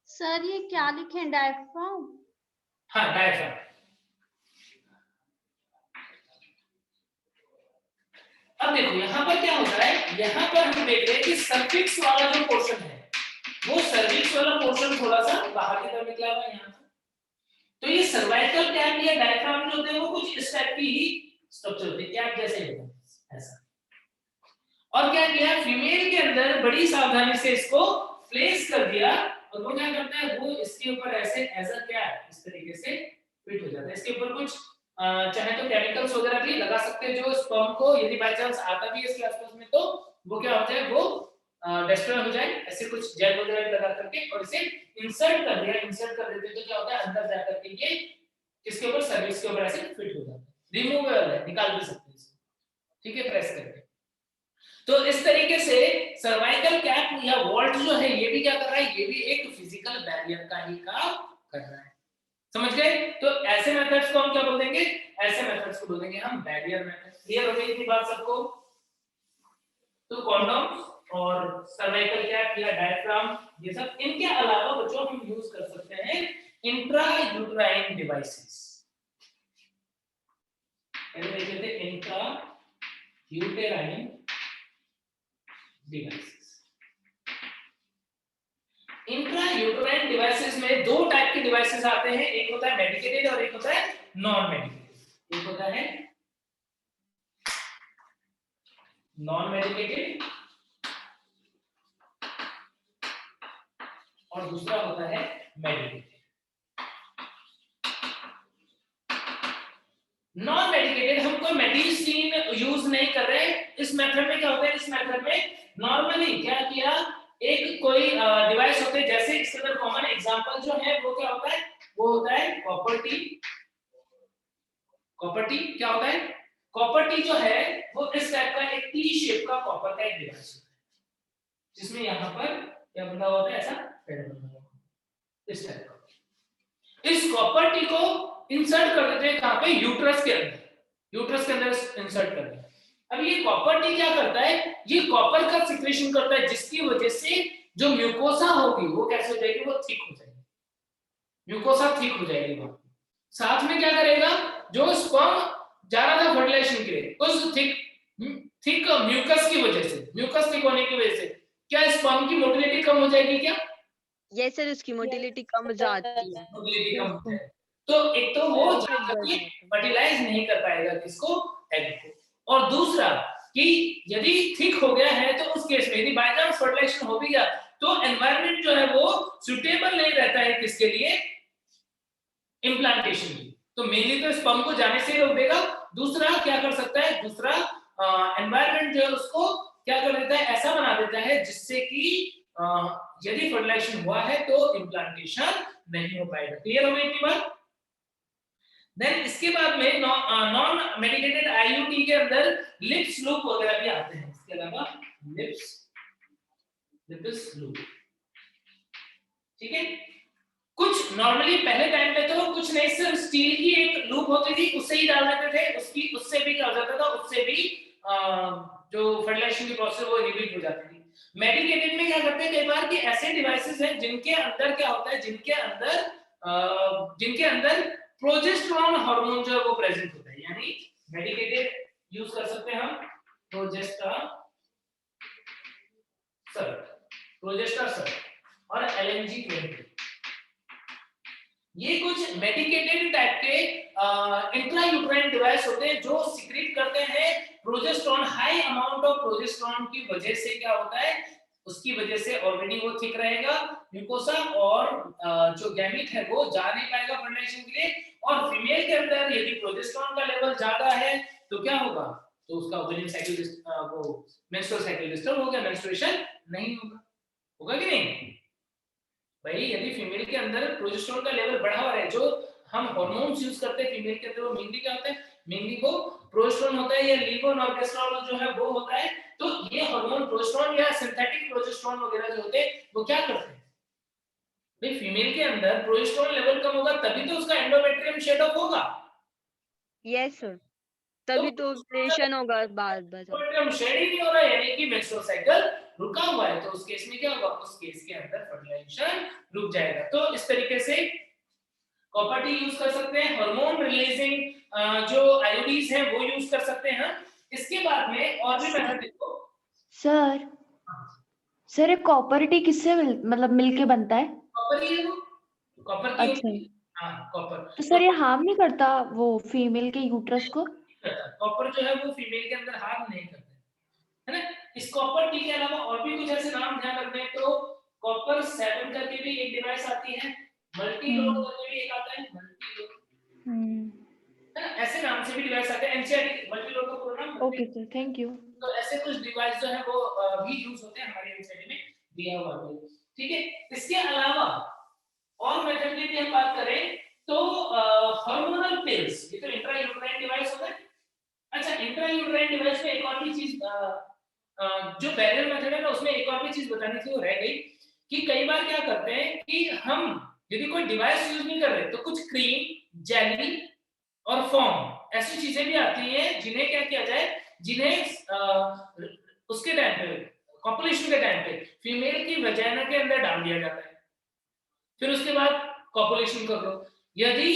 सर ये क्या लिखे, डायफ्राम? हाँ डायफ्राम। अब देखो यहाँ पर क्या होता है, यहाँ पर हम देख रहे हैं कि सर्विक्स वाला जो पोर्शन है वो सर्विक्स वाला पोर्शन थोड़ा सा बाहर की तरफ निकला हुआ है यहाँ पर। तो ये सर्वाइकल कैप या डायफ्राम जो होते हैं वो कुछ इस टाइप की ही स्ट्रक्चर होती है, कैप जैसे ही होता है ऐसा। और क्या किया, फीमेल के अंदर बड़ी सावधानी से इसको प्लेस कर दिया, और वो क्या करता है, वो इसके ऊपर ऐसे एज अ कैप इस तरीके से फिट हो जाता है। इसके ऊपर कुछ चाहे तो केमिकल्स वगैरह भी लगा सकते हैं जो स्पर्म को यदि बाय चांस आता भी है इसके आसपास में तो वो क्या हो जाए, वो डिस्ट्रॉय हो जाए, ऐसे कुछ जेल वगैरह लगा करके और इसे इंसर्ट कर दिया, इंसर्ट कर देते तो क्या होता है, अंदर जा करके ये इसके ऊपर सर्विक्स के ऊपर ऐसे फिट हो जाता है, रिमूवेबल है, निकाल भी सकते हैं इसको, ठीक है, प्रेस करके। तो इस तरीके से सर्वाइकल कैप या वॉल्ट जो है ये भी क्या कर रहा है, ये भी एक फिजिकल बैरियर का ही काम कर रहा है, समझ गए। तो ऐसे मेथड्स को हम क्या बोल देंगे, ऐसे मेथड्स को बोल देंगे हम बैरियर मेथड। क्लियर हो गई इतनी बात सबको। तो कॉन्डोम और सर्वाइकल कैप या डायफ्राम ये सब, इनके अलावा बच्चों हम यूज कर सकते हैं इंट्रा यूट्राइन डिवाइसेस। पहले देखे थे intra uterine devices. Intra uterine devices में दो टाइप के डिवाइसेस आते हैं, एक होता है मेडिकेटेड और एक होता है नॉन मेडिकेटेड। एक होता है नॉन मेडिकेटेड और दूसरा होता है मेडिकेटेड। नॉन मेडिकेटेड हम कोई मेडिसिन यूज नहीं कर रहे। इस मेथड में क्या होता है, इस मेथड में नॉर्मली क्या किया, एक कोई डिवाइस होते हैं, जैसे इसके अंदर कॉमन एग्जांपल जो है वो क्या होता है, वो होता है कॉपर टी। कॉपर टी क्या होता है, कॉपर टी जो है वो इस टाइप का एक टी शेप का कॉपर का एक डिवाइस होता है, जिसमें यहाँ पर क्या बना होता है, ऐसा पैड बना हुआ इस टाइप का। इस कॉपर टी को इंसर्ट कर देते हैं कहां पे, यूट्रस के अंदर, यूट्रस के अंदर इंसर्ट कर देते हैं। अब ये कॉपर टी क्या करता है, ये कॉपर का सिक्रेशन करता है, जिसकी वजह से जो म्यूकोसा होगी वो कैसे हो जाएगी, वो थिक हो जाएगी, म्यूकोसा थिक हो जाएगी। वो साथ में क्या करेगा, जो स्पर्म जा रहा था फर्टिलाइजेशन के लिए, उस थिक म्यूकस की वजह से, म्यूकस थिक होने की वजह से क्या स्पर्म की मोटिलिटी कम हो जाएगी क्या? यस सर, उसकी मोटिलिटी कम हो जाती है। मोटिलिटी कम हो जाएगी, तो एक तो वो फर्टिलाइज नहीं कर पाएगा किसको, एग को, और दूसरा कि यदि थिक हो गया है तो उस केस में यदि बाय चांस फर्टिलाइजेशन हो भी गया तो एनवायरनमेंट जो है वो सुटेबल नहीं रहता है किसके लिए, इम्प्लांटेशन की। तो मेनली तो स्पर्म को जाने से रोक देगा। दूसरा क्या कर सकता है, दूसरा एनवायरनमेंट जो है उसको क्या कर देता है, ऐसा बना देता है जिससे कि यदि फर्टिलाइजेशन हुआ है तो इम्प्लांटेशन नहीं हो पाएगा। क्लियर हो गई इतनी बात? देन इसके बाद में नॉन मेडिकेटेड आईयूडी के अंदर लिप्स लूप वगैरह भी आते हैं। इसके अलावा लिप्स लूप, ठीक है। कुछ नॉर्मली पहले टाइम पे तो कुछ नहीं, सिर्फ स्टील की एक लूप होती थी उससे ही डाल देते थे, उससे भी क्या हो जाता था, उससे भी जो फर्टिलाइजेशन की प्रोसेस वो इनहिबिट हो जाती थी। मेडिकेटेड में क्या करते हैं कई बार कि ऐसे डिवाइसेस हैं जिनके अंदर क्या होता है, जिनके अंदर प्रोजेस्टेरोन हार्मोन जो है वो प्रेजेंट होता है, यानी मेडिकेटेड यूज कर सकते हैं हम प्रोजेस्टेरोन और LNG-20। ये कुछ मेडिकेटेड टाइप के इंट्रायूट्राइन डिवाइस होते हैं जो सिक्रीट करते हैं progesterone. High amount of progesterone की वजह से क्या होता है, उसकी वजह से ऑलरेडी वो थिक रहेगा म्यूकोसा और जो गैमीट है वो जा नहीं पाएगा फर्टिलाइजेशन के लिए। और फीमेल के अंदर यदि प्रोजेस्टेरोन का लेवल ज्यादा है तो क्या होगा, तो उसका ओवरियन साइकिल वो मेंस्ट्रुअल साइकिल डिस्टर्ब हो गया, मेंस्ट्रुएशन नहीं होगा कि नहीं भाई। यदि फीमेल के अंदर प्रोजेस्टेरोन का लेवल बढ़ा हुआ है, जो हम हार्मोन्स यूज करते हैं फीमेल के अंदर, वो मेनली क्या होता है, मेनली वो प्रोजेस्टेरोन होता है या लीवोनॉर्केस्ट्रॉल जो है वो होता है। तो ये हार्मोन प्रोजेस्टेरोन या सिंथेटिक प्रोजेस्टेरोन वगैरह जो होते हैं वो क्या करते हैं भाई, फीमेल के अंदर प्रोजेस्टेरोन लेवल कम होगा तभी तो उसका एंडोमेट्रियम शेड ऑफ होगा। यस सर, तभी तो ऑपरेशन होगा बाद बस। एंडोमेट्रियम शेड ही नहीं हो रहा है, यानी कि मेंस्ट्रुअल साइकिल रुका हुआ है, तो उस केस में क्या होगा, उस केस के अंदर फर्टिलाइजेशन रुक जाएगा। तो इस तरीके से कॉपर टी यूज कर सकते हैं, हार्मोन रिलीजिंग जो आईओडीज हैं वो यूज कर सकते हैं। इसके बाद में और भी मेथड देखो सर एक कॉपर टी किससे मतलब मिलके बनता है? कॉपर ही है वो, कॉपर की अच्छा, हां कॉपर। तो सर ये हार्म नहीं करता वो फीमेल के यूट्रस को? कॉपर जो है वो फीमेल के अंदर हार्म नहीं करता है ना। इस कॉपर टी के अलावा और भी कुछ ऐसे नाम ध्यान रखने हैं, तो कॉपर 7 करके भी एक डिवाइस आती है, मल्टी लोड करके भी एक आता है, मल्टी लोड है ना, ऐसे नाम से भी डिवाइस आते हैं। एनसीईआरटी मल्टी लोड का पूरा नाम। Okay sir, thank you. तो ऐसे कुछ डिवाइस जो है वो भी यूज होते हैं हमारे एनसीईआरटी में दिया हुआ है, ठीक है। इसके अलावा और मेथड की हम बात करें तो हार्मोनल पिल्स, ये तो इंट्रायूट्राइन डिवाइस होता है। अच्छा, इंट्रायूट्राइन डिवाइस में एक और भी चीज जो बैरियर मेथड है ना, उसमें एक और भी चीज बतानी थी, वो रह गई कि कई बार क्या करते हैं कि हम यदि कोई डिवाइस यूज नहीं कर रहे तो कुछ क्रीम, जेली और फॉर्म ऐसी चीजें भी आती हैं जिन्हें क्या किया जाए, जिन्हें उसके टाइम पे कॉपुलेशन के टाइम पे फीमेल की वजाइना के अंदर डाल दिया जाता है, फिर उसके बाद कॉपुलेशन कर लो। यदि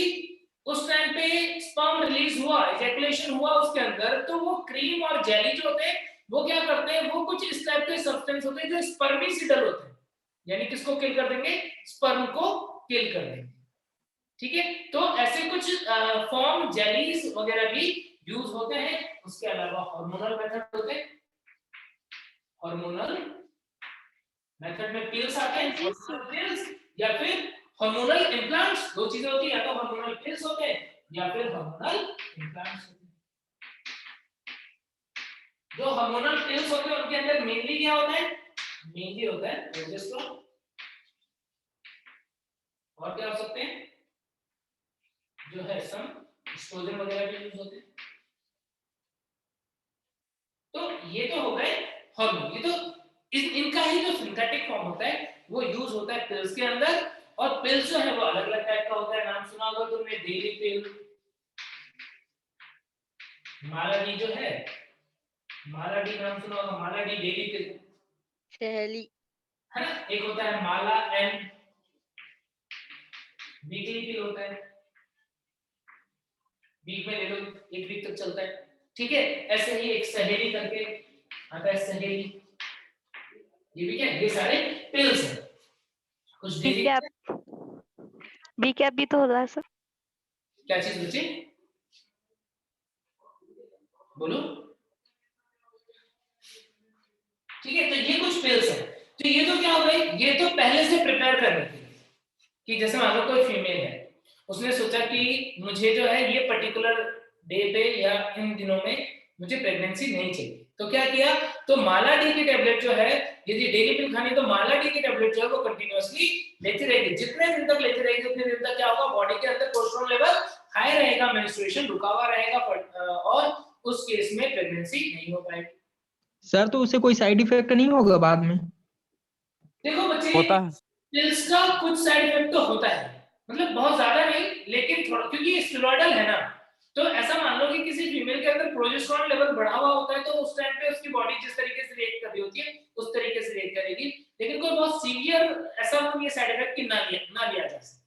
उस टाइम पे स्पर्म रिलीज हुआ, इजैकुलेशन हुआ उसके अंदर, तो वो क्रीम और जेली जो होते हैं वो क्या करते हैं, वो कुछ इस टाइप के सब्सटेंस होते हैं जो स्पर्मिसिडल होते हैं, यानी किसको किल कर देंगे, स्पर्म को किल कर देंगे, ठीक है। तो ऐसे कुछ फॉर्म जेलीज वगैरह भी यूज होते हैं। उसके अलावा हार्मोनल मेथड होते हैं, हार्मोनल मेथड में पिल्स आते हैं, हार्मोनल पिल्स या फिर हार्मोनल इम्प्लांट्स, दो चीजें होती हैं, या तो हार्मोनल पिल्स होते हैं या फिर हार्मोनल इम्प्लांट्स होते हैं। जो हार्मोनल पिल्स होते हैं उनके अंदर मेनली क्या होता है, मेनली होता है प्रोजेस्टेरोन, और क्या हो सकते हैं जो है सम एस्ट्रोजन वगैरह भी यूज होते हैं। तो ये तो हो गए हार्मोन, ये तो इनका ही जो सिंथेटिक फॉर्म होता है वो यूज होता है पिल्स के अंदर। और पिल्स जो है वो अलग अलग टाइप का होता है, नाम सुना होगा तुमने, डेली पिल, मालाडी जो है, मालाडी नाम सुना होगा, मालाडी डेली पिल, सहेली है ना। एक होता है माला एंड वीकली पिल होता है, वीक में ले लो, एक वीक तक चलता है, ठीक है। ऐसे ही एक सहेली करके आता है, सहेली, ये भी क्या, ये सारे पिल्स हैं। कुछ डेली बी कैप भी तो होता है सर। क्या चीज बच्चे बोलो, ठीक है, तो ये कुछ पिल्स है। तो ये तो क्या हो गई, ये तो पहले से प्रिपेयर करने के लिए कि जैसे मान लो कोई फीमेल है, उसने सोचा कि मुझे जो है ये पर्टिकुलर डे पे या इन दिनों में मुझे प्रेगनेंसी नहीं चाहिए, तो क्या किया, तो माला डी की टेबलेट जो है, यदि डेली पिल खानी तो माला डी की टेबलेट जो है वो कंटिन्यूअसली लेती रहेगी। जितने दिन तक लेती रहेगी उतने दिन तक क्या होगा, बॉडी के अंदर कोलेस्ट्रॉल लेवल हाई रहेगा, मेंस्ट्रुएशन रुका हुआ रहेगा, और उस केस में प्रेगनेंसी नहीं हो पाएगी। सर तो उससे कोई साइड इफेक्ट नहीं होगा बाद में? देखो बच्चे, होता है। पिल्स का कुछ साइड इफेक्ट तो होता है, मतलब बहुत ज्यादा नहीं, लेकिन थोड़ा, क्योंकि ये स्टेरॉइडल है ना, तो ऐसा मान लो कि किसी फीमेल के अंदर प्रोजेस्टेरोन लेवल बढ़ा हुआ होता है, तो उस टाइम पे उसकी बॉडी जिस तरीके से रिएक्ट कर रही होती है उस तरीके से रिएक्ट करेगी, लेकिन कोई बहुत सीवियर ऐसा कोई साइड इफेक्ट ना लिया जा सकता,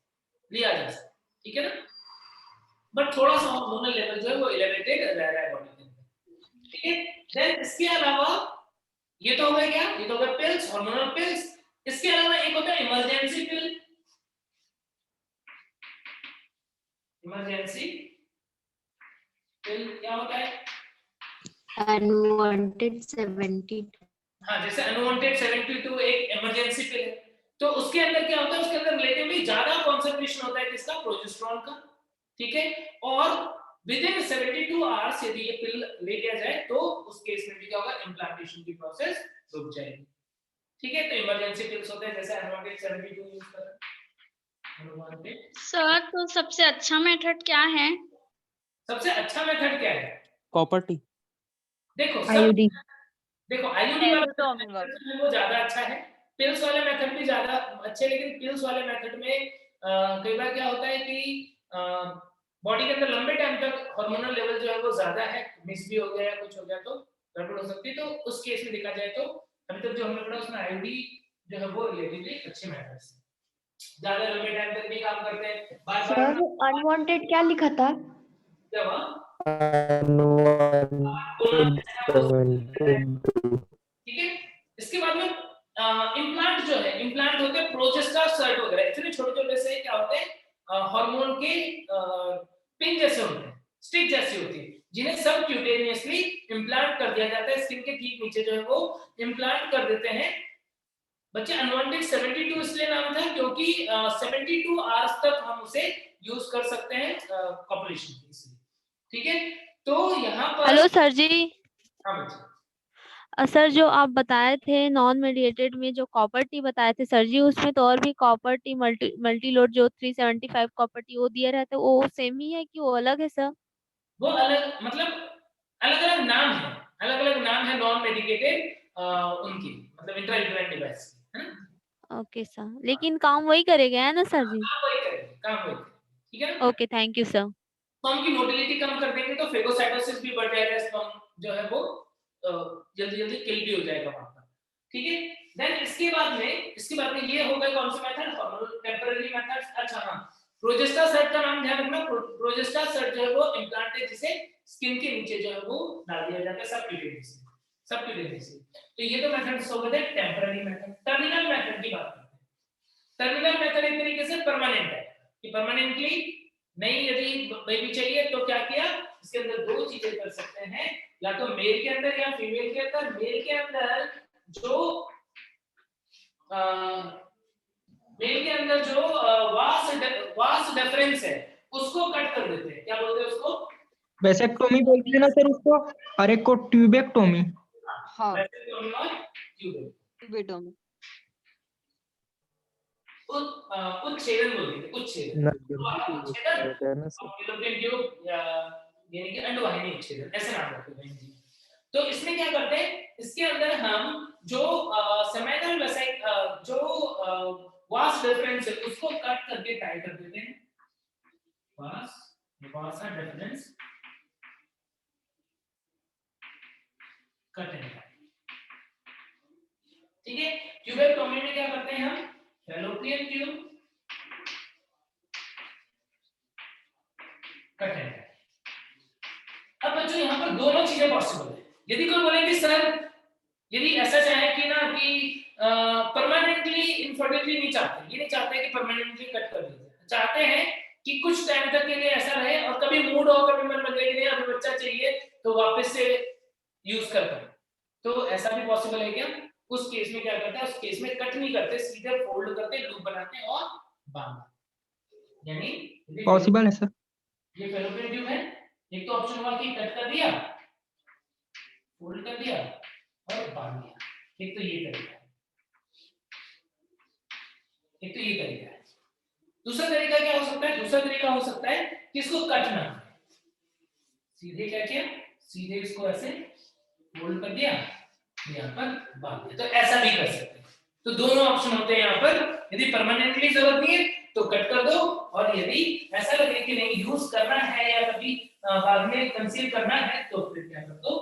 ठीक है ना, बट थोड़ा सा हार्मोनल लेवल जो है वो एलिवेटेड रह रहा है बॉडी के अंदर, ठीक है। देन इसके अलावा ये तो हो गया क्या, ये तो हो गया पिल्स, हार्मोनल पिल्स। इसके अलावा एक होता है इमरजेंसी पिल। इमरजेंसी पिल क्या होता है, अनवांटेड 72। हाँ, जैसे अनवांटेड 72 एक इमरजेंसी पिल है, तो उसके अंदर क्या होता है, उसके अंदर रिलेटिवली ज्यादा कंसंट्रेशन होता है किसका, प्रोजेस्टेरोन का, ठीक है, और विद इन 72 आवर्स यदि ये पिल ले लिया जाए तो उस केस में भी क्या होगा, इम्प्लांटेशन की प्रोसेस रुक जाएगी, ठीक है। तो इमरजेंसी पिल्स होते हैं, जैसे अनवांटेड 72 यूज कर रहे हैं, अनवांटेड। सर तो सबसे अच्छा मेथड क्या है? सबसे अच्छा मेथड क्या है, कॉपर टी। देखो आईयूडी। देखो आईयूडी वाला मेथड वो ज्यादा अच्छा है, पिल्स वाले मेथड भी ज्यादा अच्छे, लेकिन पिल्स वाले मेथड में कई बार क्या होता है कि बॉडी के अंदर लंबे टाइम तक हार्मोनल लेवल जो है वो ज्यादा है, मिस भी हो गया या कुछ हो गया तो गड़बड़ हो सकती है, तो उस केस में देखा जाए तो अभी तक जो हमने पढ़ा उसमें आईयूडी जो है वो रिलेटिवली अच्छे मेथड है, ज्यादा लंबे टाइम तक भी काम करते हैं। सर अनवांटेड क्या लिखा था? क्या हुआ, ठीक है। इसके बाद में इम्प्लांट जो है, इम्प्लांट होते हैं प्रोजेस्टेरोन वगैरह, एक्चुअली छोटे-छोटे से क्या होते हैं, हार्मोन के पिन जैसे होते हैं, स्टिक जैसी होती है, जिन्हें सबक्यूटेनियसली इम्प्लांट कर दिया जाता है, स्किन के ठीक नीचे जो है वो इम्प्लांट कर देते हैं। बच्चे अनवांटेड 72 इसलिए नाम था क्योंकि 72 आवर्स तक हम उसे यूज कर सकते हैं कॉपुलेशन के लिए, ठीक है। तो यहाँ पर हेलो सर जी। हाँ बच्चे, सर जो आप बताए थे नॉन मेडिएटेड में जो कॉपर टी बताए थे सर जी, उसमें तो और भी कॉपर टी मल्टी लोड जो 375 कॉपर टी वो दिया रहता है, वो सेम ही है कि वो अलग है सर? वो अलग, मतलब अलग-अलग नाम है, अलग-अलग नाम है नॉन मेडिकेटेड उनकी, मतलब इंट्रायूटेराइन डिवाइस, है ना। ओके सर, लेकिन काम वही करेगा है ना सर जी? काम वही करेंगे, ठीक है ना। Okay, thank you sir. Sperm की मोटिलिटी कम कर देंगे तो फेगोसाइटोसिस भी बढ़ जाएगा, स्पर्म जो है वो जल्दी-जल्दी किल भी हो जाएगा वहां पर, ठीक है। देन इसके बाद में ये हो गए कौन से मेथड, हार्मोनल टेम्परेरी मेथड्स। अच्छा हाँ, प्रोजेस्टेरोन का नाम ध्यान रखना, प्रोजेस्टेरोन जो है वो इम्प्लांट है जिसे स्किन के नीचे जो है वो डाल दिया जाता है सबक्यूटेनियसली। तो ये तो मेथड्स हो गए टेम्परेरी मेथड। टर्मिनल मेथड की बात करते हैं। टर्मिनल मेथड एक तरीके से परमानेंट है कि परमानेंटली नहीं, यदि बेबी चाहिए तो क्या किया, इसके अंदर दो चीजें कर सकते हैं, या तो मेल के अंदर या फीमेल के अंदर। मेल के अंदर जो वास डिफरेंस है उसको कट कर देते हैं, क्या बोलते हैं उसको, वेसेक्टोमी बोलते हैं ना सर उसको, और एक को ट्यूबेक्टोमी। हाँ, वेसेक्टोमी और ट्यूबेक्टोमी। उच्छेदन बोलते हैं, उच्छेदन यानी कि अंडवाहिनी उच्छेदन, ऐसे नाम रखते हैं जी। तो इसमें क्या करते हैं, इसके अंदर हम जो सेमेनल जो वास डिफरेंस है उसको कट करके टाई कर देते हैं, vas deferens cut and tie, ठीक है। ट्यूबेक्टोमी में क्या करते हैं हम, fallopian tube cut and tie. अब बच्चों यहाँ पर दोनों चीजें पॉसिबल है। यदि कोई बोले कि सर यदि ऐसा चाहे कि ना कि परमानेंटली इनफर्टिलिटी नहीं चाहते, ये नहीं चाहते कि परमानेंटली कट कर दीजिए, चाहते हैं कि कुछ टाइम तक के लिए ऐसा रहे, और कभी मूड हो, कभी मन बन जाए कि नहीं अभी बच्चा चाहिए तो वापस से यूज कर पाए, तो ऐसा भी पॉसिबल है क्या? उस केस में क्या करता है, उस केस में कट नहीं करते, सीधे फोल्ड करते, लूप बनाते और बांधते। यानी पॉसिबल है सर। ये फेलोपियन ट्यूब है, एक तो ऑप्शन हुआ कि कट कर दिया, फोल्ड कर दिया और बांध दिया, एक तो ये तरीका है, एक तो ये तरीका है। दूसरा तरीका क्या हो सकता है, दूसरा तरीका हो सकता है कि इसको कट ना करें, सीधे क्या किया, सीधे इसको ऐसे फोल्ड कर दिया, यहाँ पर बांध दिया, तो ऐसा भी कर सकते हैं। तो दोनों ऑप्शन होते हैं यहाँ पर, यदि परमानेंटली जरूरत नहीं है तो कट कर दो, और यदि ऐसा लगे कि नहीं यूज करना है या कभी बाद में कंसील करना है तो फिर क्या कर दो,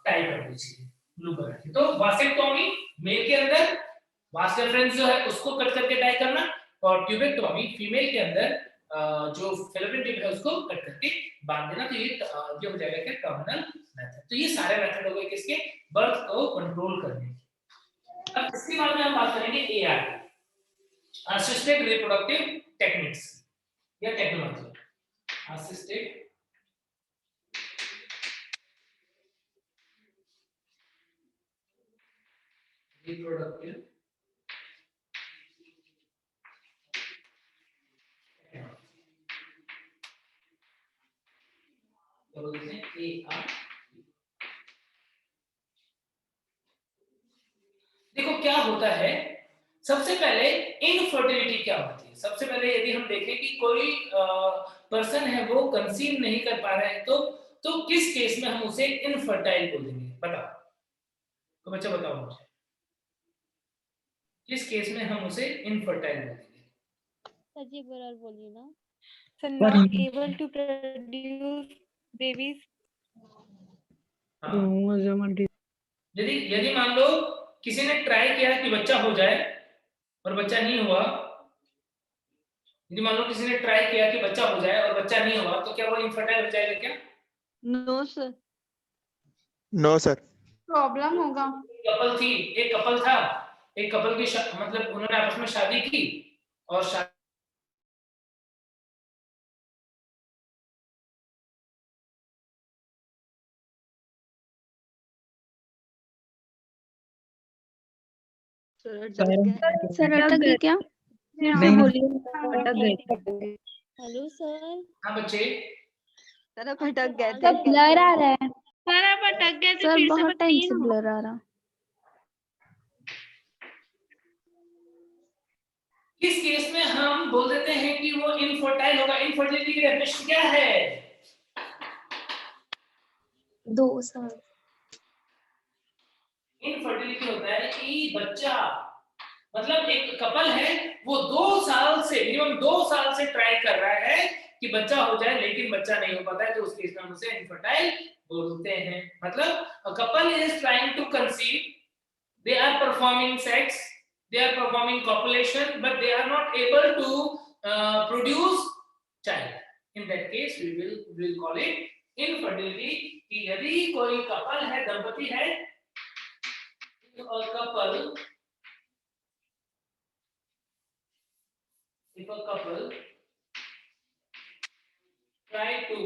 टाई कर दीजिए, लूप बना के। तो वासेक्टोमी मेल के अंदर वास डिफरेंस जो है उसको कट करके टाई करना, और ट्यूबेक्टोमी फीमेल के अंदर जो फेलोपियन ट्यूब है उसको कट करके बांध देना। तो ये हो जाएगा क्या, टर्मिनल मेथड। तो ये सारे मेथड हो गए किसके, बर्थ को कंट्रोल करने के। अब इसके बाद में हम बात करेंगे ART, असिस्टेड रिप्रोडक्टिव टेक्निक्स या टेक्नोलॉजी। असिस्टेड रिप्रोडक्टिव तो बोलते हैं ART। देखो क्या होता है, सबसे पहले इनफर्टिलिटी क्या होती है। सबसे पहले यदि हम देखें कि कोई पर्सन है वो कंसीव नहीं कर पा रहा है तो किस केस में हम उसे इनफर्टाइल बोलेंगे, बताओ तो बच्चा बताओ मुझे, किस केस में हम उसे इनफर्टाइल बोलेंगे। सर जी एक बार और बोलिए ना। So not able to produce babies. यदि मान लो किसी ने ट्राई किया कि बच्चा हो जाए और बच्चा नहीं हुआ, यदि मान लो किसी ने ट्राई किया कि बच्चा हो जाए और बच्चा नहीं हुआ, तो क्या वो इनफर्टाइल हो जाएगा क्या? No sir. No sir. Problem होगा। कपल थी, एक कपल था, एक कपल की मतलब उन्होंने आपस में शादी की और सर अटक गई क्या? फिर से नहीं। बोलिए। Hello sir. हाँ बच्चे, सर आप अटक गए सर थे। ब्लर आ रहा है। सर आप अटक गए थे, सर फिर से बहुत टाइम बताइए से ना। ब्लर आ रहा। किस केस में हम बोल देते हैं कि वो इनफर्टाइल होगा। इनफर्टिलिटी की डेफिनेशन क्या है? 2 साल। इनफर्टिलिटी होता है कि बच्चा, मतलब एक कपल है वो 2 साल से, मिनिमम 2 साल से ट्राई कर रहा है कि बच्चा हो जाए लेकिन बच्चा नहीं हो पाता है, तो उस केस में हम उसे इनफर्टाइल बोलते हैं। मतलब a couple is trying to conceive, they are performing sex, they are performing copulation, but they are not able to produce child. In that case we will call it infertility। कि यदि कोई couple है, दंपति है, if a couple try to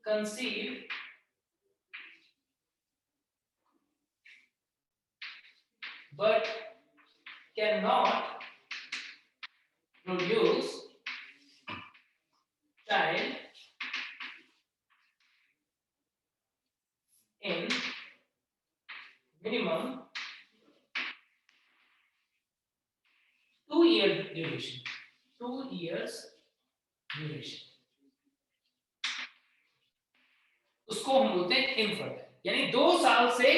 conceive but cannot produce child in minimum 2 year duration, 2 years duration, उसको हम बोलते हैं इनफर्टाइल। यानी 2 साल से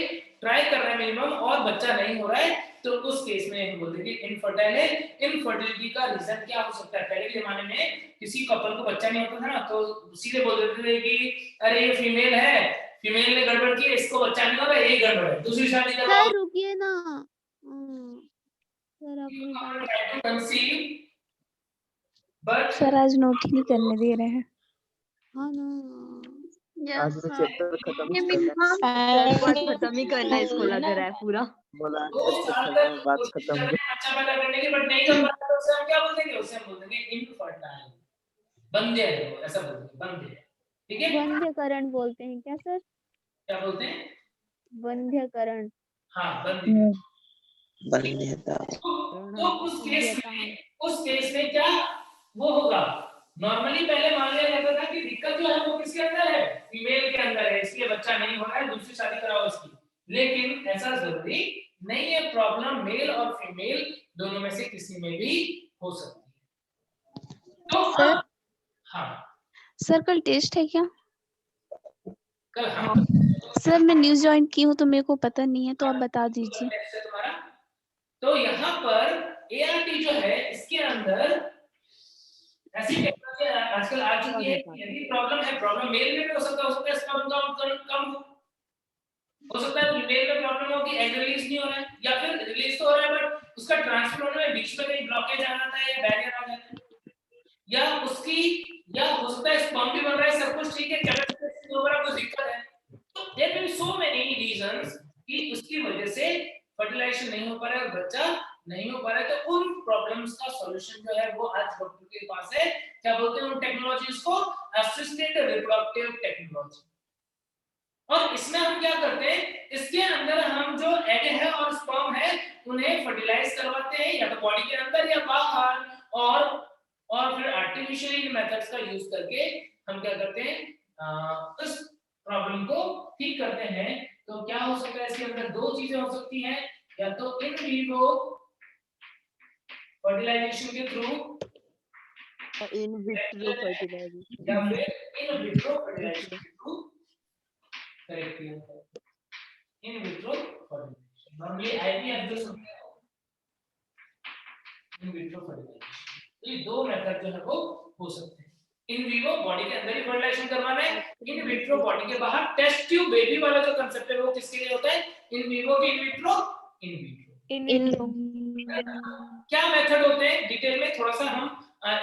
ट्राई कर रहे हैं मिनिमम और बच्चा नहीं हो रहा है, तो उस केस में हम बोलते हैं कि इनफर्टाइल है। इनफर्टिलिटी का रीजन क्या हो सकता है? पहले के जमाने में किसी कपल को बच्चा नहीं होता था ना, तो सीधे बोल देते थे कि अरे ये फीमेल है, फीमेल ने गड़बड़ की, इसको बच्चा नहीं हो रहा, ये गड़बड़ है, दूसरी शादी करवाओ। सर रुकिए ना। सर आप मेरी बात कंसीव बट सर आज नोट ही नहीं करने दे रहे हैं। हाँ ना। आज में चैप्टर खत्म ही करना है। सर को आज खत्म ही करना है, इसको लग रहा है पूरा। बोला 2 चैप्टर साल खत्म, तक बात कोशिश खत्म। कर रहे हैं बच्चा पैदा करने की, बट नहीं कर पा रहे, तो उसे हम क्या बोल देंगे? उसे हम बोल देंगे इनफर्टाइल, बंदे है वो, ऐसा बोल देंगे, बंदे। ठीक है, वंध्यकरण बोलते हैं क्या सर? क्या बोलते हैं? बंध्यकरण। हाँ बंध्य। बंध्यता। तो उस केस में क्या वो होगा, नॉर्मली पहले मान लिया जाता था कि दिक्कत जो है वो किसके अंदर है, फीमेल के अंदर है, इसलिए बच्चा नहीं हो रहा है, दूसरी शादी कराओ इसकी। लेकिन ऐसा जरूरी नहीं है, प्रॉब्लम मेल और फीमेल दोनों में से किसी में भी हो सकती है। तो सर हाँ सर कल टेस्ट है क्या? कल हाँ सर मैं न्यूज़ ज्वाइन की हूँ तो मेरे को पता नहीं है, तो आप बता दीजिए। नेक्स्ट है तुम्हारा। तो यहाँ पर एआरटी जो है इसके अंदर ऐसी टेक्नोलॉजी आजकल आ चुकी है कि यदि प्रॉब्लम है, प्रॉब्लम मेल में भी हो सकता है स्पर्म कम हो सकता है, मेल में प्रॉब्लम हो कि एग रिलीज नहीं हो रहा है, या फिर रिलीज तो हो रहा है बट उसका ट्रांसफर होने में बीच में कहीं ब्लॉकेज आ जाता है या बैरियर आ जाता है, या हो सकता है स्पर्म भी बन रहा है, सब कुछ ठीक है, केमिस्ट्री वगैरह कुछ दिक्कत है। तो there will be so many reasons कि उसकी वजह से फर्टिलाइजेशन नहीं हो पा रहा है और बच्चा नहीं हो पा रहा है। तो उन प्रॉब्लम्स का सॉल्यूशन जो है वो आज डॉक्टर के पास है। क्या बोलते हैं उन टेक्नोलॉजीज को? Assisted reproductive technology. और इसमें हम क्या करते हैं, इसके अंदर हम जो एग है और स्पर्म है उन्हें फर्टिलाइज करवाते हैं, या तो बॉडी के अंदर या बाहर, और फिर आर्टिफिशियली मेथड्स का यूज करके हम क्या करते हैं, इस प्रॉब्लम को ठीक करते हैं। तो क्या हो सकता है, इसके अंदर दो चीजें हो सकती हैं, या तो इन विवो फर्टिलाइजेशन के थ्रू, इन विट्रो फर्टिलाइजेशन, या फिर इन विट्रो फर्टिलाइजेशन के थ्रू करेक्ट किया है। In vitro fertilisation normally IVF जो सुनते हैं, इन विट्रो फर्टिलाइजेशन। तो ये दो मेथड जो है वो हो सकते हैं। इन विवो बॉडी के अंदर ही फर्टिलाइजेशन करवाना है, इन विट्रो बॉडी के बाहर। टेस्ट ट्यूब बेबी वाला जो कांसेप्ट है वो किसके लिए होता है, इन विवो की इन विट्रो, इन विट्रो। क्या मेथड होते हैं डिटेल में थोड़ा सा हम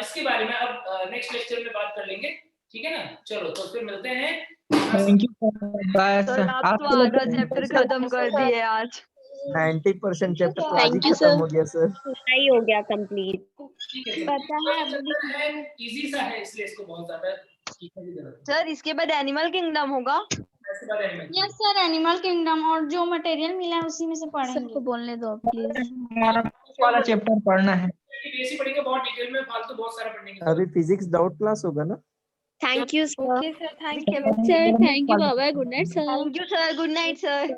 इसके बारे में अब नेक्स्ट लेक्चर में बात कर लेंगे, ठीक है ना। चलो तो फिर मिलते हैं। Thank you bye sir sir. आप तो आधा चैप्टर खत्म कर दिए आज। 90% चैप्टर तो आज ही थैंक यू खत्म सर। हो गया सर। नहीं हो गया कंप्लीट। ठीक है, पता है अब चैप्टर है इजी सा है, इसलिए इसको बहुत ज्यादा सीखने की जरूरत सर इसके बाद एनिमल किंगडम होगा। है। इसके बाद animal yes sir, animal kingdom, और जो मटेरियल मिला है उसी में से सर पढ़ेंगे। को बोलने दो प्लीज। हमारा वाला चैप्टर पढ़ना है। बेसिक पढ़ेंगे, बहुत डिटेल में, फालतू बहुत सारा पढ़ने की अभी फिजिक्स डाउट क्लास होगा ना? Thank you sir. Okay sir, thank you sir, thank you, bye bye, good night sir. Thank you sir, good night sir.